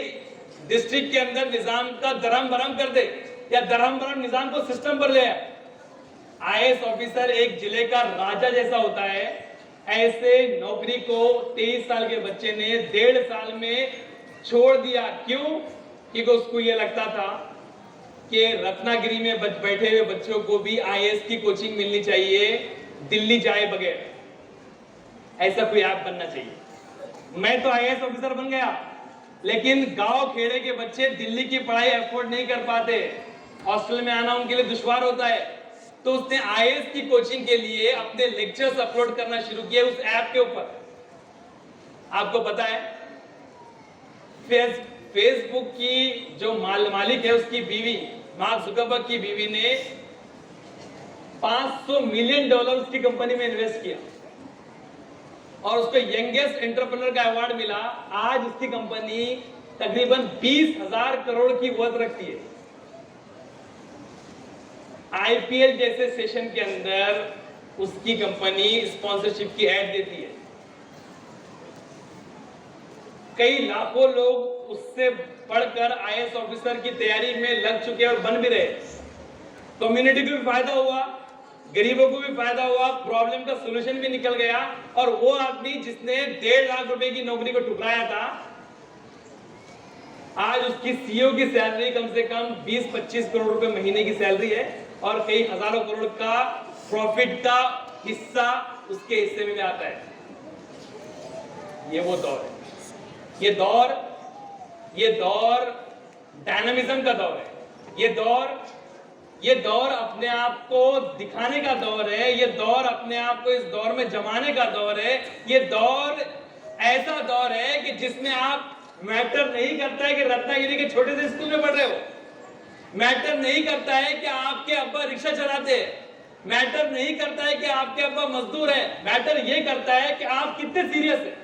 डिस्ट्रिक्ट के अंदर निजाम का दरम बरम कर दे या दरम बरम निजाम को सिस्टम पर ले आए। आईएएस ऑफिसर एक जिले का राजा जैसा होता है। ऐसे नौकरी को 23 साल के बच्चे ने 1.5 साल में छोड़ दिया। क्यों? क्योंकि उसको यह लगता था कि रत्नागिरी में बैठे हुए बच्चों को भी आईएएस की कोचिंग मिलनी चाहिए, दिल्ली जाए बगैर। ऐसा कोई ऐप बनना चाहिए। मैं तो आईएएस ऑफिसर बन गया, लेकिन गांव खेड़े के बच्चे दिल्ली की पढ़ाई अफोर्ड नहीं कर पाते, हॉस्टल में आना उनके लिए दुश्वार होता है। तो उसने आईएएस की कोचिंग के लिए अपने लेक्चर्स अपलोड करना शुरू किए उस ऐप के ऊपर। आपको पता है फेसबुक की जो मालिक है उसकी बीवी, मार्क जुकरबर्ग की बीवी ने $500 मिलियन उसकी कंपनी में इन्वेस्ट किया और उसको यंगेस्ट एंटरप्रेन्योर का अवार्ड मिला। आज उसकी कंपनी तकरीबन 20,000 करोड़ की वर्थ रखती है। आईपीएल जैसे सेशन के अंदर उसकी कंपनी स्पॉन्सरशिप की ऐड देती है। कई लाखों लोग उससे पढ़कर आईएएस ऑफिसर की तैयारी में लग चुके और बन भी रहे। कम्युनिटी को भी फायदा हुआ, गरीबों को भी फायदा हुआ, प्रॉब्लम का सॉल्यूशन भी निकल गया। और वो आदमी जिसने 1.5 लाख रुपए की नौकरी को ठुकराया था, आज उसकी सीईओ की सैलरी कम से कम 20-25 करोड़ रुपए महीने की सैलरी है और कई हजारों करोड़ का प्रॉफिट का हिस्सा उसके हिस्से में आता है। ये वो दौर है, ये दौर डायनामिज्म का दौर है। ये दौर अपने आप को दिखाने का दौर है। ये दौर अपने आप को इस दौर में जमाने का दौर है। ये दौर ऐसा दौर है कि जिसमें आप मैटर नहीं करता है कि रत्नागिरी के छोटे से स्कूल में पढ़ रहे हो, मैटर नहीं करता है कि आपके अब्बा रिक्शा चलाते हैं, मैटर नहीं करता है कि आपके अब्बा मजदूर है। मैटर ये करता है कि आप कितने सीरियस है,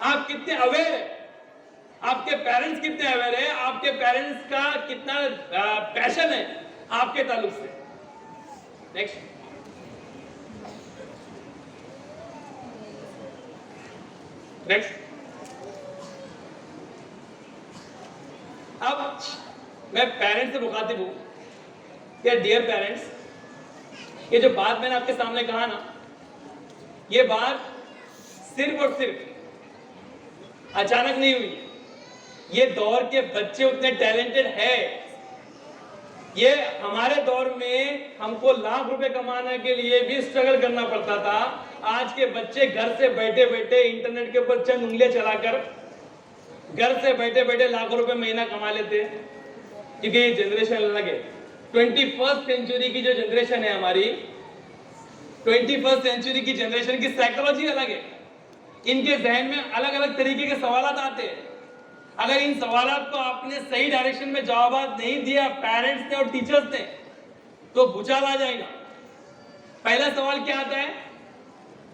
आप कितने अवेयर है, आपके पेरेंट्स कितने अवेयर है, आपके पेरेंट्स का कितना पैशन है आपके ताल्लुक से। नेक्स्ट, अब मैं पेरेंट्स से मुखातिब हूं कि डियर पेरेंट्स, ये जो बात मैंने आपके सामने कहा ना, ये बात सिर्फ और सिर्फ अचानक नहीं हुई। ये दौर के बच्चे उतने टैलेंटेड है। ये हमारे दौर में हमको लाख रुपए कमाने के लिए भी स्ट्रगल करना पड़ता था। आज के बच्चे घर से बैठे बैठे इंटरनेट के ऊपर चंद उंगलियां चलाकर घर से बैठे बैठे लाखों रुपए महीना कमा लेते हैं, क्योंकि ये जनरेशन अलग है। 21st सेंचुरी की जो जनरेशन है हमारी, 21st सेंचुरी की जनरेशन की साइकोलॉजी अलग है। इनके जहन में अलग अलग तरीके के सवालात आते हैं। अगर इन सवालात को आपने सही डायरेक्शन में जवाब नहीं दिया पेरेंट्स ने और टीचर्स ने, तो भूचाल आ जाएगा। पहला सवाल क्या आता है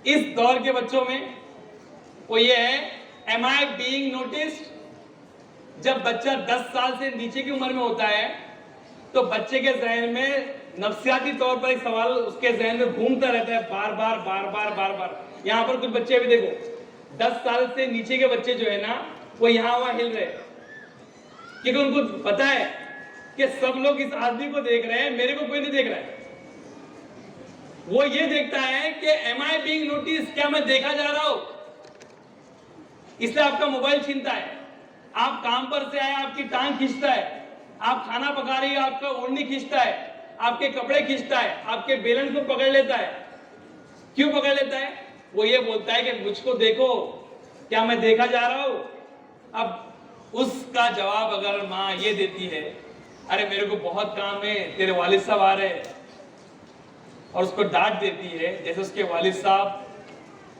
इस दौर के बच्चों में? वो ये है, एम आई बीइंग नोटिस्ड? जब बच्चा 10 साल से नीचे की उम्र में होता है तो बच्चे के जहन में नफ्सियाती तौर पर एक सवाल उसके जहन में घूमता रहता है बार बार बार बार बार बार। यहाँ पर कुछ बच्चे भी देखो 10 साल से नीचे के बच्चे जो है ना वो यहाँ वहां हिल रहे हैं, क्योंकि उनको पता है कि सब लोग इस आदमी को देख रहे हैं, मेरे को कोई नहीं देख रहा है। वो ये देखता है कि एम आई बीइंग नोटिस, क्या मैं देखा जा रहा हूं, इसलिए आपका मोबाइल छीनता है। आप काम पर से आए आपकी टांग खींचता है, आप खाना पका रही है आपका ओढ़नी खींचता है, आपके कपड़े खींचता है, आपके बेलन को पकड़ लेता है। क्यों पकड़ लेता है? वो ये बोलता है कि मुझको देखो, क्या मैं देखा जा रहा हूं। अब उसका जवाब अगर माँ ये देती है, अरे मेरे को बहुत काम है, तेरे वालिद साहब आ रहे हैं, और उसको डांट देती है जैसे उसके वालिद साहब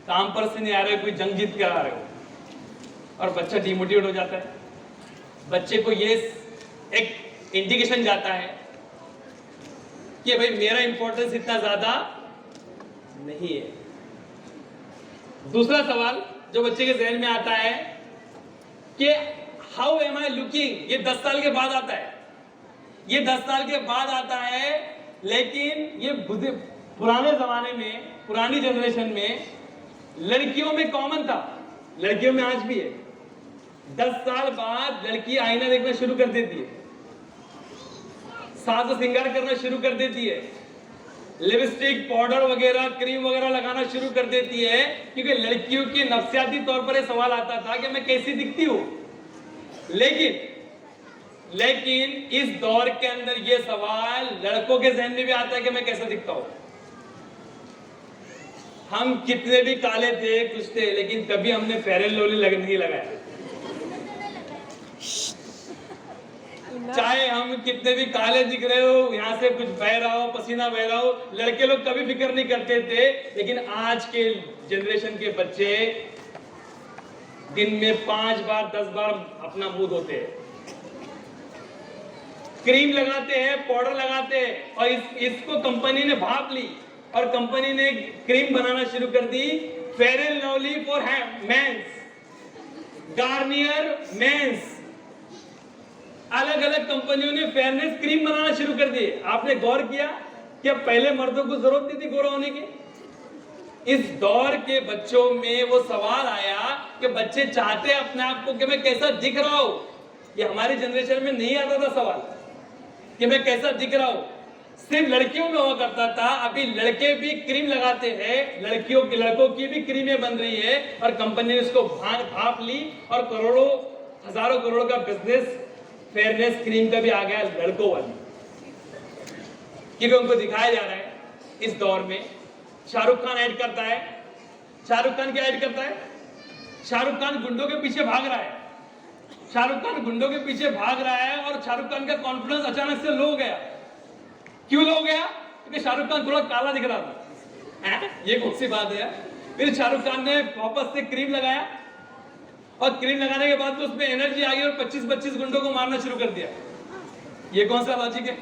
काम पर से नहीं आ रहे, कोई जंग जीत कर आ रहे हो, और बच्चा डिमोटिवेट हो जाता है। बच्चे को ये एक इंडिकेशन जाता है कि भाई मेरा इंपॉर्टेंस इतना ज्यादा नहीं है। दूसरा सवाल जो बच्चे के जहन में आता है कि हाउ एम आई लुकिंग, ये 10 साल के बाद आता है। ये 10 साल के बाद आता है, लेकिन ये पुराने जमाने में, पुरानी जनरेशन में लड़कियों में कॉमन था, लड़कियों में आज भी है। 10 साल बाद लड़की आईना देखना शुरू कर देती है, साज श्रृंगार करना शुरू कर देती है, लिपस्टिक पाउडर वगैरह क्रीम वगैरह लगाना शुरू कर देती है, क्योंकि लड़कियों के नफ्सियाती तौर पर यह सवाल आता था कि मैं कैसी दिखती हूं। लेकिन इस दौर के अंदर यह सवाल लड़कों के जहन में भी आता है कि मैं कैसा दिखता हूं। हम कितने भी काले थे कुछ थे, लेकिन कभी हमने फेयर एंड लवली नहीं लगाया। चाहे हम कितने भी काले दिख रहे हो, यहाँ से कुछ बह रहा हो, पसीना बह रहा हो, लड़के लोग कभी फिक्र नहीं करते थे। लेकिन आज के जनरेशन के बच्चे दिन में 5 बार 10 बार अपना मुंह धोते हैं, क्रीम लगाते हैं, पाउडर लगाते हैं, और इसको कंपनी ने भाप ली और कंपनी ने क्रीम बनाना शुरू कर दी, Fair and Lovely for men's, Garnier men's, अलग अलग कंपनियों ने फेयरनेस क्रीम बनाना शुरू कर दी। आपने गौर किया कि अब पहले मर्दों को जरूरत नहीं थी गोरा होने की। इस दौर के बच्चों में वो सवाल आया कि बच्चे चाहते अपने आप को कि मैं कैसा दिख रहा हूं। ये हमारी जनरेशन में नहीं आता था सवाल कि मैं कैसा दिख रहा हूं, सिर्फ लड़कियों में हुआ करता था। अभी लड़के भी क्रीम लगाते हैं, लड़कों की भी क्रीमें बन रही है, और कंपनी ने इसको भाप ली और करोड़ों हजारों करोड़ का बिजनेस फेयरनेस क्रीम का भी आ गया लड़कों वाली, क्योंकि उनको दिखाया जा रहा है। इस दौर में शाहरुख खान ऐड करता है, शाहरुख खान क्या ऐड करता है? शाहरुख खान गुंडों के पीछे भाग रहा है, शाहरुख खान गुंडों के पीछे भाग रहा है, और शाहरुख खान का कॉन्फिडेंस अचानक से लो हो गया। क्यों लो हो गया? क्योंकि शाहरुख खान थोड़ा काला दिख रहा था। ये कौन सी बात है? फिर शाहरुख खान ने वापस से क्रीम लगाया, और क्रीम लगाने के बाद तो उसमें एनर्जी आ गई और 25-25 गुंडों को मारना शुरू कर दिया। ये कौन सा लॉजिक है?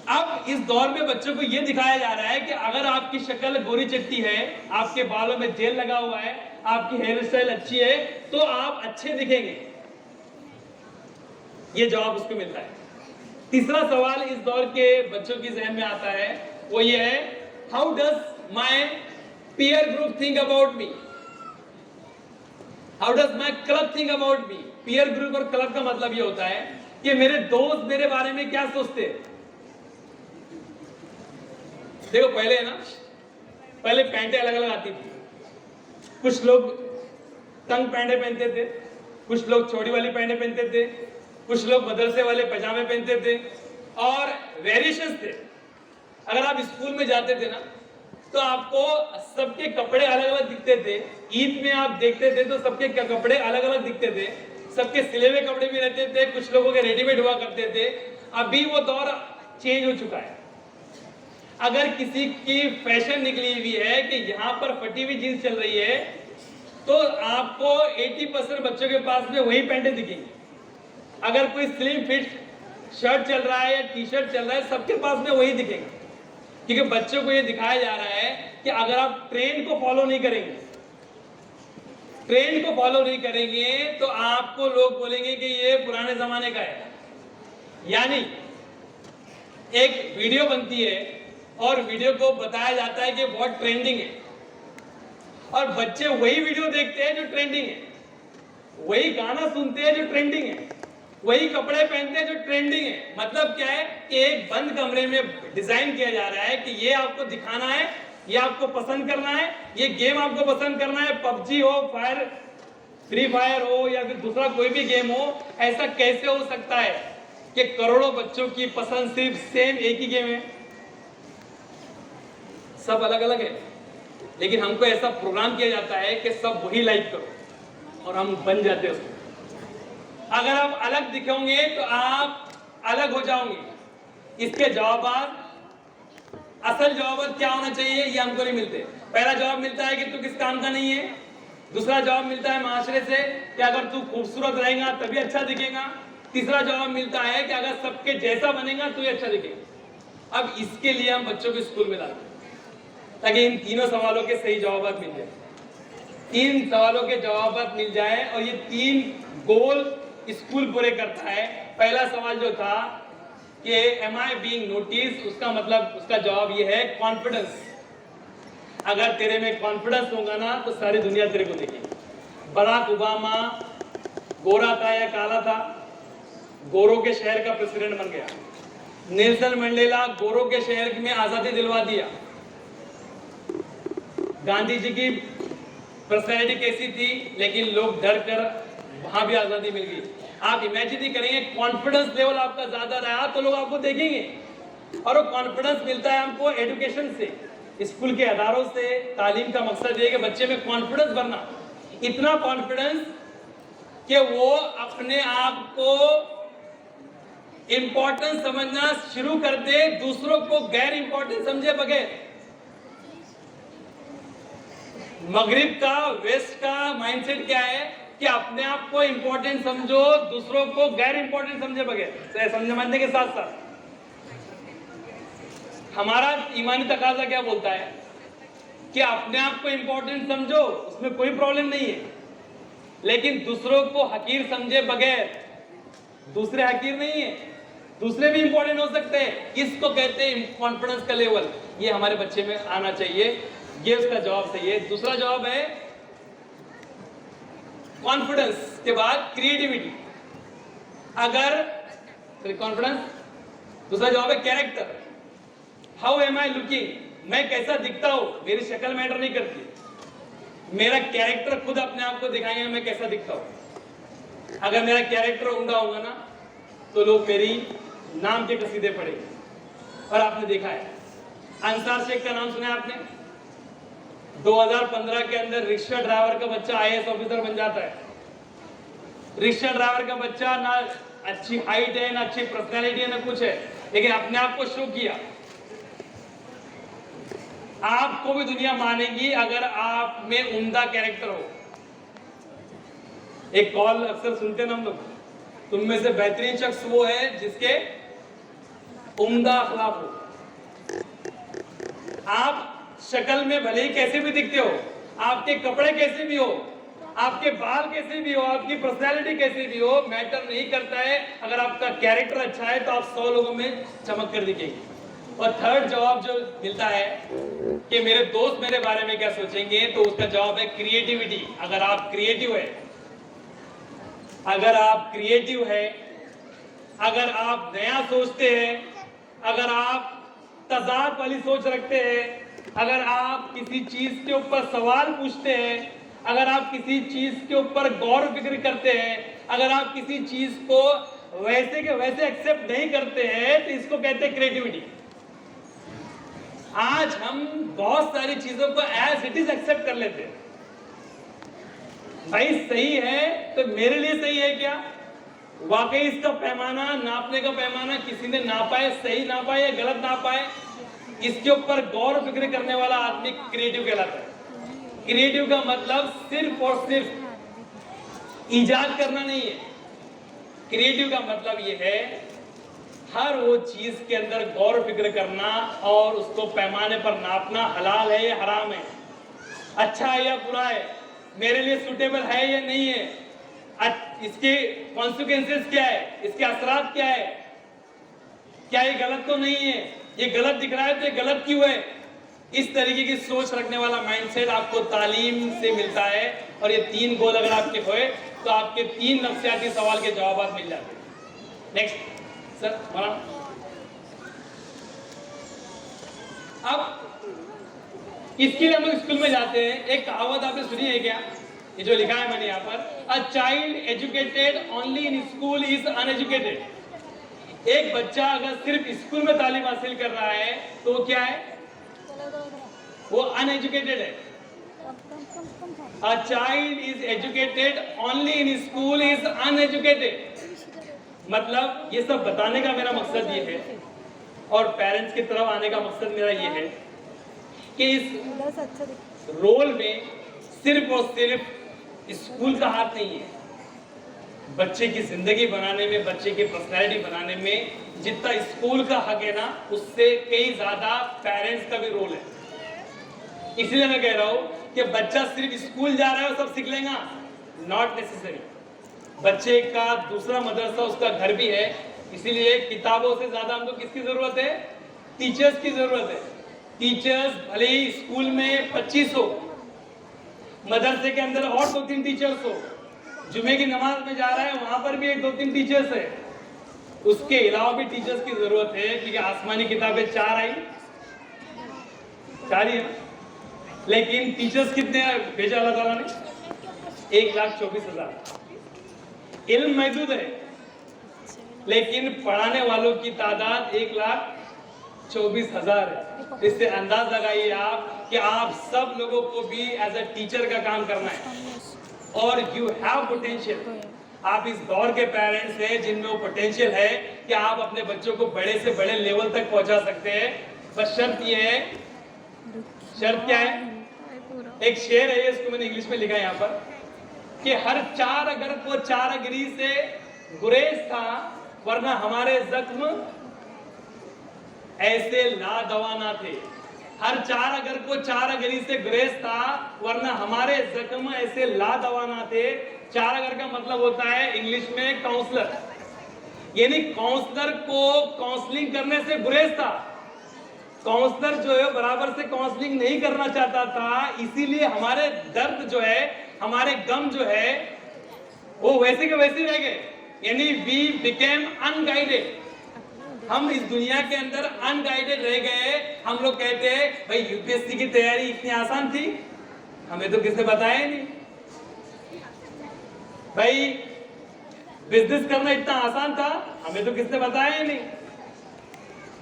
अब इस दौर में बच्चों को यह दिखाया जा रहा है कि अगर आपकी शक्ल गोरी चट्टी है, आपके बालों में जेल लगा हुआ है, आपकी हेयर स्टाइल अच्छी है, तो आप अच्छे दिखेंगे। यह जवाब उसको मिलता है। तीसरा सवाल इस दौर के बच्चों की जहन में आता है, वो ये है, how does my peer group think about me? How does my club think about me? peer group और क्लब का मतलब ये होता है कि मेरे दोस्त मेरे बारे में क्या सोचते हैं। देखो पहले है ना, पहले पैंटें अलग अलग आती थी। कुछ लोग तंग पैंटें पहनते थे, कुछ लोग चौड़ी वाली पैंटें पहनते थे, कुछ लोग मदरसे वाले पैजामे पहनते थे, और वेरिएशंस थे। अगर आप स्कूल में जाते थे ना तो आपको सबके कपड़े अलग अलग दिखते थे। ईद में आप देखते थे तो सबके कपड़े अलग अलग दिखते थे, सबके सिले हुए कपड़े भी रहते थे, कुछ लोगों के रेडीमेड हुआ करते थे। अभी वो दौर चेंज हो चुका है। अगर किसी की फैशन निकली हुई है कि यहाँ पर फटी हुई जींस चल रही है, तो आपको 80% बच्चों के पास में वही पैंटें दिखेंगी। अगर कोई स्लिम फिट शर्ट चल रहा है या टी शर्ट चल रहा है, सबके पास में वही दिखेगा, क्योंकि बच्चों को ये दिखाया जा रहा है कि अगर आप ट्रेंड को फॉलो नहीं करेंगे, ट्रेंड को फॉलो नहीं करेंगे तो आपको लोग बोलेंगे कि ये पुराने जमाने का है। यानी एक वीडियो बनती है और वीडियो को बताया जाता है कि बहुत ट्रेंडिंग है, और बच्चे वही वीडियो देखते हैं जो ट्रेंडिंग है, वही गाना सुनते हैं जो ट्रेंडिंग है, वही कपड़े पहनते हैं जो ट्रेंडिंग है। मतलब क्या है कि एक बंद कमरे में डिजाइन किया जा रहा है कि ये आपको दिखाना है, ये आपको पसंद करना है, ये गेम आपको पसंद करना है, पबजी हो, फ्री फायर हो या फिर दूसरा कोई भी गेम हो। ऐसा कैसे हो सकता है कि करोड़ों बच्चों की पसंद सिर्फ सेम एक ही गेम है? सब अलग अलग है, लेकिन हमको ऐसा प्रोग्राम किया जाता है कि सब वही लाइक करो और हम बन जाते हैं उसको। अगर आप अलग दिखोगे तो आप अलग हो जाओगे। इसके जवाब, असल जवाब क्या होना चाहिए ये हमको नहीं मिलते। पहला जवाब मिलता है कि तू किस काम का नहीं है। दूसरा जवाब मिलता है माशरे से कि अगर तू खूबसूरत रहेगा तभी अच्छा दिखेगा। तीसरा जवाब मिलता है कि अगर सबके जैसा बनेगा तो ही अच्छा दिखेगा। अब इसके लिए हम बच्चों को स्कूल में लाते हैं ताकि इन तीनों सवालों के सही जवाब मिल जाए, तीन सवालों के जवाब मिल जाए, और ये तीन गोल स्कूल पूरे करता है। पहला सवाल जो था कि एम आई बीइंग नोटिस, उसका मतलब, उसका जवाब ये है कॉन्फिडेंस। अगर तेरे में कॉन्फिडेंस होगा ना तो सारी दुनिया तेरे को देखेगी। बराक ओबामा गोरा था या काला था? गोरों के शहर का प्रेसिडेंट बन गया। नेल्सन मंडेला गोरों के शहर में आजादी दिलवा दिया। गांधी जी की पर्सनैलिटी कैसी थी, लेकिन लोग डर कर वहां भी आजादी मिल गई। आप इमेजिन ही करेंगे, कॉन्फिडेंस लेवल आपका ज्यादा रहा तो लोग आपको देखेंगे, और वो कॉन्फिडेंस मिलता है हमको एजुकेशन से, स्कूल के अदारों से। तालीम का मकसद ये है कि बच्चे में कॉन्फिडेंस भरना, इतना कॉन्फिडेंस कि वो अपने आप को इंपॉर्टेंट समझना शुरू कर दे, दूसरों को गैर इंपॉर्टेंट समझे बगैर। मगरिब का, वेस्ट का माइंडसेट क्या है कि अपने आप को इंपॉर्टेंट समझो, दूसरों को गैर इंपॉर्टेंट समझे बगैर। समझने के साथ साथ हमारा ईमानी तकाजा क्या बोलता है कि अपने आप को इंपॉर्टेंट समझो, उसमें कोई प्रॉब्लम नहीं है, लेकिन दूसरों को हकीर समझे बगैर। दूसरे हकीर नहीं है, दूसरे भी इंपॉर्टेंट हो सकते हैं। इसको कहते हैं कॉन्फिडेंस का लेवल। ये हमारे बच्चे में आना चाहिए। ये उसका जवाब सही है। दूसरा जवाब है कॉन्फिडेंस के बाद क्रिएटिविटी। अगर कॉन्फिडेंस, दूसरा जवाब है character. How am I looking, मैं कैसा दिखता हूं, मेरी शक्ल मैटर नहीं करती, मेरा कैरेक्टर खुद अपने आप को दिखाएंगे मैं कैसा दिखता हूं। अगर मेरा कैरेक्टर उमदा होगा ना तो लोग मेरी नाम के कसीदे पढ़ेंगे। और आपने देखा है, अंसार शेख का नाम सुना है आपने? 2015 के अंदर रिक्शा ड्राइवर का बच्चा आईएएस ऑफिसर बन जाता है। रिक्शा ड्राइवर का बच्चा ना अच्छी हाइट है, ना अच्छी पर्सनैलिटी है, ना कुछ है, लेकिन अपने आप को शो किया। आपको भी दुनिया मानेगी अगर आप में उम्दा कैरेक्टर हो। एक कॉल अक्सर सुनते हैं हम लोग, तुम में से बेहतरीन शख्स वो है जिसके उम्दा अखलाक हो। आप शक्ल में भले ही कैसे भी दिखते हो, आपके कपड़े कैसे भी हो, आपके बाल कैसे भी हो, आपकी पर्सनैलिटी कैसे भी हो, मैटर नहीं करता है। अगर आपका कैरेक्टर अच्छा है तो आप 100 लोगों में चमक कर दिखेंगे। और थर्ड जवाब जो मिलता है कि मेरे दोस्त मेरे बारे में क्या सोचेंगे, तो उसका जवाब है क्रिएटिविटी। अगर आप क्रिएटिव है, अगर आप क्रिएटिव है, अगर आप नया सोचते हैं, अगर आप तजाद वाली सोच रखते हैं, अगर आप किसी चीज के ऊपर सवाल पूछते हैं, अगर आप किसी चीज के ऊपर गौर फिक्र करते हैं, अगर आप किसी चीज को वैसे के वैसे एक्सेप्ट नहीं करते हैं, तो इसको कहते हैं क्रिएटिविटी। आज हम बहुत सारी चीजों को एज इट इज एक्सेप्ट कर लेते हैं। भाई सही है तो मेरे लिए सही है क्या? वाकई इसका पैमाना, नापने का पैमाना किसी ने नापा है, सही नापा है या गलत नापा है, इसके ऊपर गौर फिक्र करने वाला आदमी क्रिएटिव कहलाता है। क्रिएटिव का मतलब सिर्फ और सिर्फ इजाद करना नहीं है। क्रिएटिव का मतलब यह है हर वो चीज के अंदर गौर फिक्र करना और उसको पैमाने पर नापना, हलाल है या हराम है, अच्छा है या बुरा है, मेरे लिए सूटेबल है या नहीं है, इसके कॉन्सिक्वेंसेस क्या है, इसके असरात क्या है, क्या ये गलत तो नहीं है, ये गलत दिख रहा है तो ये गलत क्यों है। इस तरीके की सोच रखने वाला माइंडसेट आपको तालीम से मिलता है, और ये 3 गोल अगर आपके हुए तो आपके 3 नफ्सियाती सवाल के जवाब मिल जाते हैं। नेक्स्ट सर मौलाना। अब इसके लिए हम लोग स्कूल में जाते हैं। एक कहावत आपने सुनी है क्या, ये जो लिखा है मैंने यहाँ पर, a child educated only in school is uneducated. एक बच्चा अगर सिर्फ स्कूल में तालीम हासिल कर रहा है तो वो क्या है, वो अनएजुकेटेड है। A child is educated only in school is uneducated. मतलब ये सब बताने का मेरा मकसद ये है, और पेरेंट्स की तरफ आने का मकसद मेरा ये है कि इस रोल में सिर्फ और सिर्फ स्कूल का हाथ नहीं है। बच्चे की जिंदगी बनाने में, बच्चे की पर्सनैलिटी बनाने में जितना स्कूल का हक है ना, उससे कई ज्यादा पेरेंट्स का भी रोल है। इसलिए मैं कह रहा हूं कि बच्चा सिर्फ स्कूल जा रहा है और सब सीख लेगा, नॉट नेसेसरी। बच्चे का दूसरा मदरसा उसका घर भी है। इसीलिए किताबों से ज्यादा हमको किसकी जरूरत है, टीचर्स की जरूरत है। टीचर्स भले ही स्कूल में 25 हो, मदरसे के अंदर और 2-3 टीचर्स हो, जुमे की नमाज में जा रहा है वहां पर भी 1-2-3 टीचर्स है, उसके अलावा भी टीचर्स की जरूरत है। क्योंकि आसमानी किताबें 4 आई, 4 ही है, लेकिन टीचर्स कितने भेजा अल्लाह ताला ने, 1,24,000। इल्म महदूद है, लेकिन पढ़ाने वालों की तादाद 1,24,000 है। इससे अंदाज लगाइए आप कि आप सब लोगों को भी एज अ टीचर का काम करना है, और यू हैव पोटेंशियल। आप इस दौर के पेरेंट्स हैं जिनमें वो पोटेंशियल है कि आप अपने बच्चों को बड़े से बड़े लेवल तक पहुंचा सकते हैं। बस शर्त ये है, शर्त क्या है, एक शेर है, इसको मैंने इंग्लिश में लिखा है यहाँ पर, कि हर 4 अगर को 4 गिरी से गुरेज था, वरना हमारे जख्म ऐसे लादवाना थे। हर 4 अगर को 4 अगरी से गुरेज था, वरना हमारे जख्म ऐसे लादवाना थे। 4 अगर का मतलब होता है इंग्लिश में काउंसलर, यानी काउंसलर को काउंसलिंग करने से गुरेज था। काउंसलर जो है बराबर से काउंसलिंग नहीं करना चाहता था, इसीलिए हमारे दर्द जो है, हमारे गम जो है, वो वैसे के वैसे रह गए। यानी वी बिकेम अनगाइडेड। हम इस दुनिया के अंदर अनगाइडेड रह गए। हम लोग कहते हैं भाई यूपीएससी की तैयारी इतनी आसान थी, हमें तो किसने बताया नहीं। भाई बिजनेस करना इतना आसान था, हमें तो किसने बताया नहीं।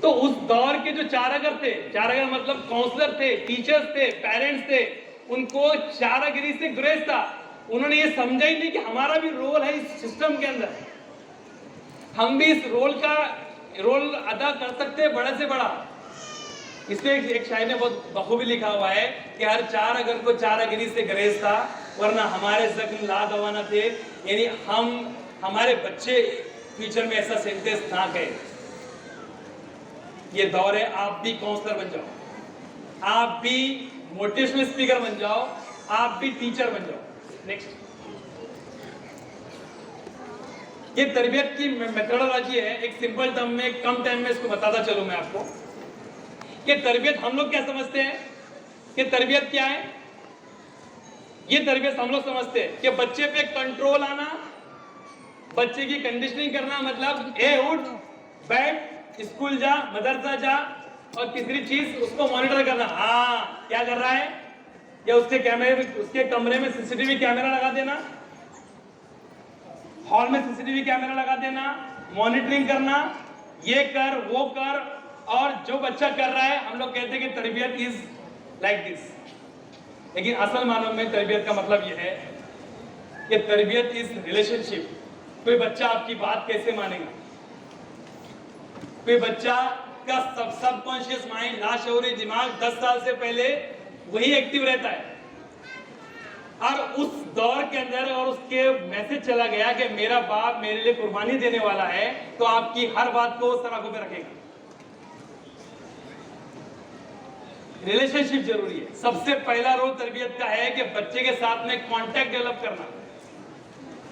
तो उस दौर के जो 4 अगर थे, 4 अगर मतलब काउंसलर थे, टीचर्स थे, पेरेंट्स थे, उनको 4 गिरी से गुरेज था। उन्होंने ये समझा ही नहीं कि हमारा भी रोल है इस सिस्टम के अंदर, हम भी इस रोल अदा कर सकते हैं बड़े से बड़ा। इसमें एक शायर ने बहुत बखूबी लिखा हुआ है कि हर 4 अगर को 4 गिरी से गुरेज था, वरना हमारे जख्म लादवाना थे। यानी हमारे बच्चे फ्यूचर में ऐसा सेंटेंस ना कहे। ये दौर है, आप भी काउंसलर बन जाओ, आप भी मोटिवेशनल स्पीकर बन जाओ, आप भी टीचर बन जाओ। नेक्स्ट, ये तरबियत की मेथोडोलॉजी है। एक सिंपल टर्म में, कम टाइम में इसको बताता चलूं मैं आपको कि तरबियत हम लोग क्या समझते हैं कि तरबियत क्या है। ये तरबियत हम लोग समझते हैं कि बच्चे पे कंट्रोल आना, बच्चे की कंडीशनिंग करना, मतलब ए उठ बैठ, स्कूल जा, मदरसा जा, और तीसरी चीज उसको मॉनिटर करना। हाँ क्या कर रहा है, या उसके कमरे में सीसीटीवी कैमरा लगा देना, हॉल में सीसीटीवी कैमरा लगा देना, मॉनिटरिंग करना, ये कर वो कर। और जो बच्चा कर रहा है, हम लोग कहते हैं कि तरबियत इज लाइक दिस। लेकिन असल मानों में तरबियत का मतलब यह है कि तरबियत इज रिलेशनशिप। कोई बच्चा आपकी बात कैसे मानेगा, कोई बच्चा का सबकॉन्शियस माइंड, लाशऊरी दिमाग 10 साल से पहले वही एक्टिव रहता है, और उस दौर के अंदर और उसके मैसेज चला गया कि मेरा बाप मेरे लिए कुर्बानी देने वाला है, तो आपकी हर बात को उस तरह पे रखेगा। रिलेशनशिप जरूरी है। सबसे पहला रोल तरबियत का है कि बच्चे के साथ में कांटेक्ट डेवलप करना,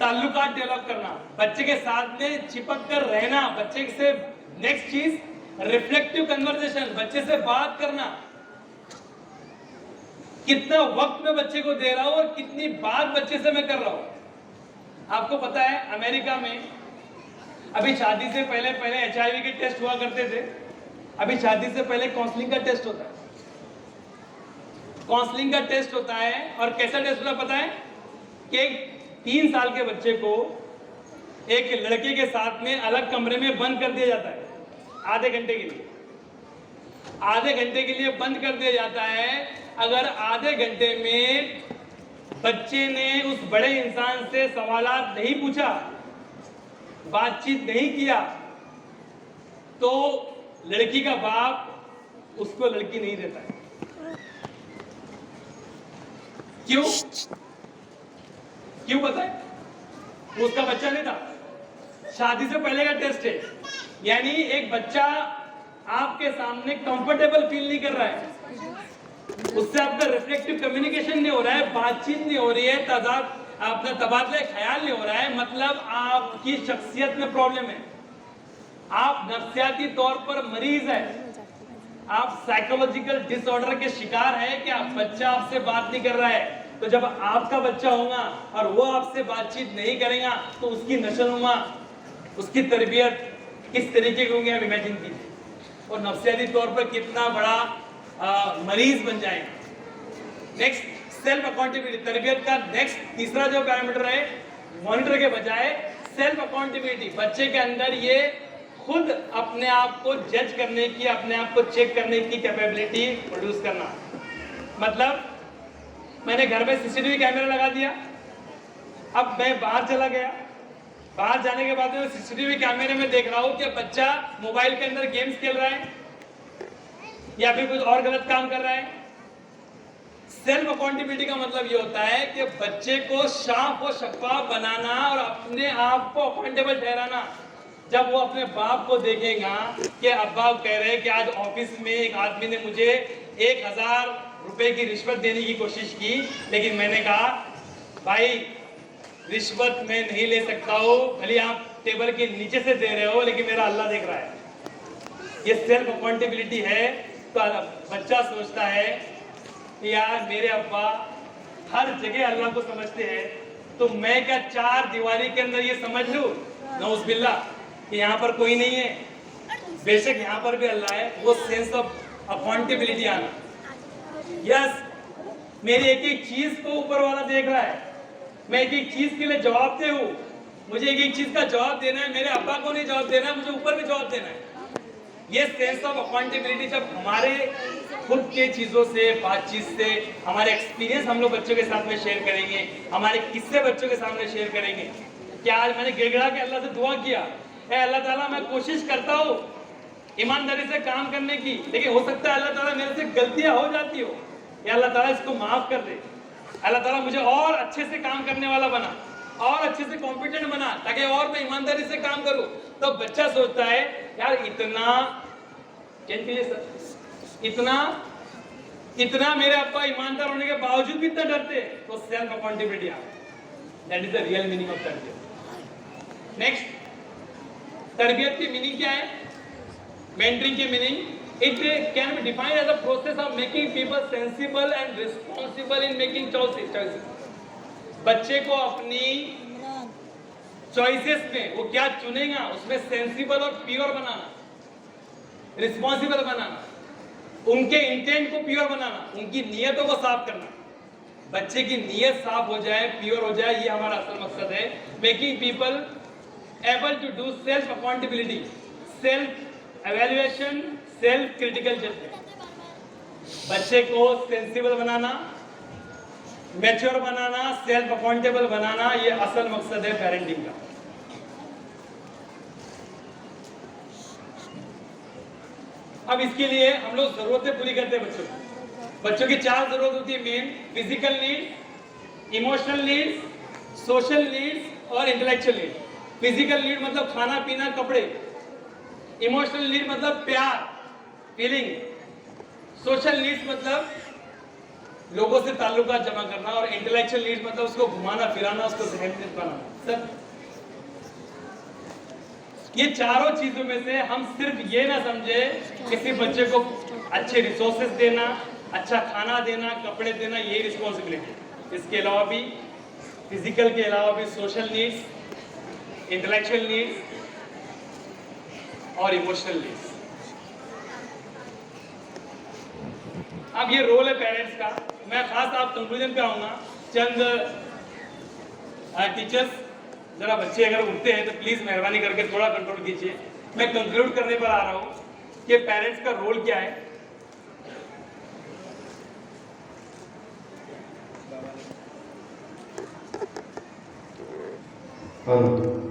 ताल्लुकात डेवलप करना, बच्चे के साथ में चिपक कर रहना, बच्चे से नेक्स्ट चीज रिफ्लेक्टिव कन्वर्सेशन, बच्चे से बात करना, कितना वक्त में बच्चे को दे रहा हूं और कितनी बात बच्चे से मैं कर रहा हूं। आपको पता है अमेरिका में अभी शादी से पहले HIV के टेस्ट हुआ करते थे, अभी शादी से पहले काउंसलिंग का टेस्ट होता है। काउंसलिंग का टेस्ट होता है और कैसा टेस्ट होता है पता है कि 3 साल के बच्चे को एक लड़के के साथ में अलग कमरे में बंद कर दिया जाता है, आधे घंटे के लिए, आधे घंटे के लिए बंद कर दिया जाता है। अगर आधे घंटे में बच्चे ने उस बड़े इंसान से सवालात नहीं पूछा, बातचीत नहीं किया, तो लड़की का बाप उसको लड़की नहीं देता है। क्यों क्यों पता है? उसका बच्चा नहीं था, शादी से पहले का टेस्ट है। यानी एक बच्चा आपके सामने कंफर्टेबल फील नहीं कर रहा है, उससे आपका रिफ्लेक्टिव कम्युनिकेशन नहीं हो रहा है, बातचीत नहीं हो रही है, अपना तबादला ख्याल नहीं हो रहा है, मतलब आपकी शख्सियत में प्रॉब्लम है, आप नफ्सियाती तौर पर मरीज है, आप साइकोलॉजिकल डिसऑर्डर के शिकार है कि आप बच्चा आपसे बात नहीं कर रहा है। तो जब आपका बच्चा होगा और वो आपसे बातचीत नहीं करेगा तो उसकी नशोनुमा, उसकी तरबियत किस तरीके की होंगी आप इमेजिन कीजिए, और नफ्सियाती तौर पर कितना बड़ा मरीज बन जाएगा। Next, self accountability. तरबियत का नेक्स्ट तीसरा जो पैरामीटर है, मॉनिटर के बजाय सेल्फ अकाउंटेबिलिटी, बच्चे के अंदर ये खुद अपने आप को जज करने की, अपने आप को चेक करने की कैपेबिलिटी प्रोड्यूस करना। मतलब मैंने घर में CCTV कैमरा लगा दिया, अब मैं बाहर चला गया, बाहर जाने के बाद मैं CCTV कैमरे में देख रहा हूं कि बच्चा मोबाइल के अंदर गेम्स खेल रहा है या फिर कुछ और गलत काम कर रहा है। सेल्फ अकाउंटेबिलिटी का मतलब ये होता है कि बच्चे को साफ और शफाफ बनाना और अपने आप को अकाउंटेबल ठहराना। जब वो अपने बाप को देखेगा कि अब्बा कह रहे हैं कि आज ऑफिस में एक आदमी ने मुझे 1000 रुपए की रिश्वत देने की कोशिश की, लेकिन मैंने कहा भाई रिश्वत मैं नहीं ले सकता हूँ, भले आप टेबल के नीचे से दे रहे हो लेकिन मेरा अल्लाह देख रहा है। ये सेल्फ अकाउंटेबिलिटी है। तो बच्चा सोचता है कि यार मेरे अब्बा हर जगह अल्लाह को समझते हैं, तो मैं क्या 4 दीवारी के अंदर ये समझ लूं नौज़ुबिल्लाह कि यहाँ पर कोई नहीं है, बेशक यहाँ पर भी अल्लाह है। वो सेंस ऑफ अकाउंटेबिलिटी आना, यस मेरी एक एक चीज को ऊपर वाला देख रहा है, मैं एक एक चीज के लिए जवाबदेह हूँ, मुझे एक एक चीज का जवाब देना है, मेरे अब्बा को नहीं जवाब देना है, मुझे ऊपर भी जवाब देना है। ये सेंस ऑफ अकाउंटेबिलिटी जब हमारे खुद के चीजों से, बातचीत से, हमारे एक्सपीरियंस हम लोग बच्चों के साथ में शेयर करेंगे, हमारे किस्से बच्चों के सामने शेयर करेंगे। क्या आज मैंने गिड़गिड़ा के अल्लाह से दुआ किया, ऐ अल्लाह ताला मैं कोशिश करता हूँ ईमानदारी से काम करने की, लेकिन हो सकता है अल्लाह ताला मेरे से गलतियां हो जाती हो, या अल्लाह ताला इसको माफ कर दे, अल्लाह ताला मुझे और अच्छे से काम करने वाला बना, और अच्छे से कॉम्पिटेंट बना, ताकि और मैं ईमानदारी से काम करूं। तो बच्चा सोचता है यार इतना मेरे अब्बा ईमानदार होने के बावजूद भी इतना डरते हैं, तो self accountability ah, that is the real meaning of तरबियत। नेक्स्ट, तरबियत की मीनिंग क्या है? मेंटरिंग की meaning, it can be defined as a process of making people sensible and responsible in making choices. बच्चे को अपनी चॉइसेस में वो क्या चुनेगा उसमें सेंसिबल और प्योर बनाना, रिस्पॉन्सिबल बनाना, उनके इंटेंट को प्योर बनाना, उनकी नियतों को साफ करना। बच्चे की नियत साफ हो जाए, प्योर हो जाए, ये हमारा असल मकसद है। Making people able to do self accountability, self evaluation, self critical judgement. बच्चे को सेंसिबल बनाना, मैच्योर बनाना, सेल्फ अकाउंटेबल बनाना, ये असल मकसद है पेरेंटिंग का। अब इसके लिए हम लोग जरूरतें पूरी करते हैं बच्चों की। बच्चों की 4 जरूरत होती है main: physical need, emotional need, social need और इंटेलेक्चुअल नीड। फिजिकल नीड मतलब खाना पीना कपड़े, इमोशनल नीड मतलब प्यार फीलिंग, सोशल नीड्स मतलब लोगों से ताल्लुकात जमा करना, और इंटेलेक्चुअल नीड्स मतलब उसको घुमाना फिराना, उसको जहन बनाना। सर ये चारों चीजों में से हम सिर्फ ये ना समझे किसी बच्चे को अच्छे रिसोर्सेज देना, अच्छा खाना देना, कपड़े देना, ये रिस्पॉन्सिबिलिटी। इसके अलावा भी फिजिकल के अलावा भी सोशल नीड्स, इंटेलेक्चुअल नीड्स और इमोशनल नीड्स। अब ये रोल है पेरेंट्स का। मैं खास आप कंक्लूजन पे आऊंगा। चंद टीचर्स जरा बच्चे अगर उठते हैं तो प्लीज मेहरबानी करके थोड़ा कंट्रोल कीजिए। मैं कंक्लूड करने पर आ रहा हूं कि पेरेंट्स का रोल क्या है। हेलो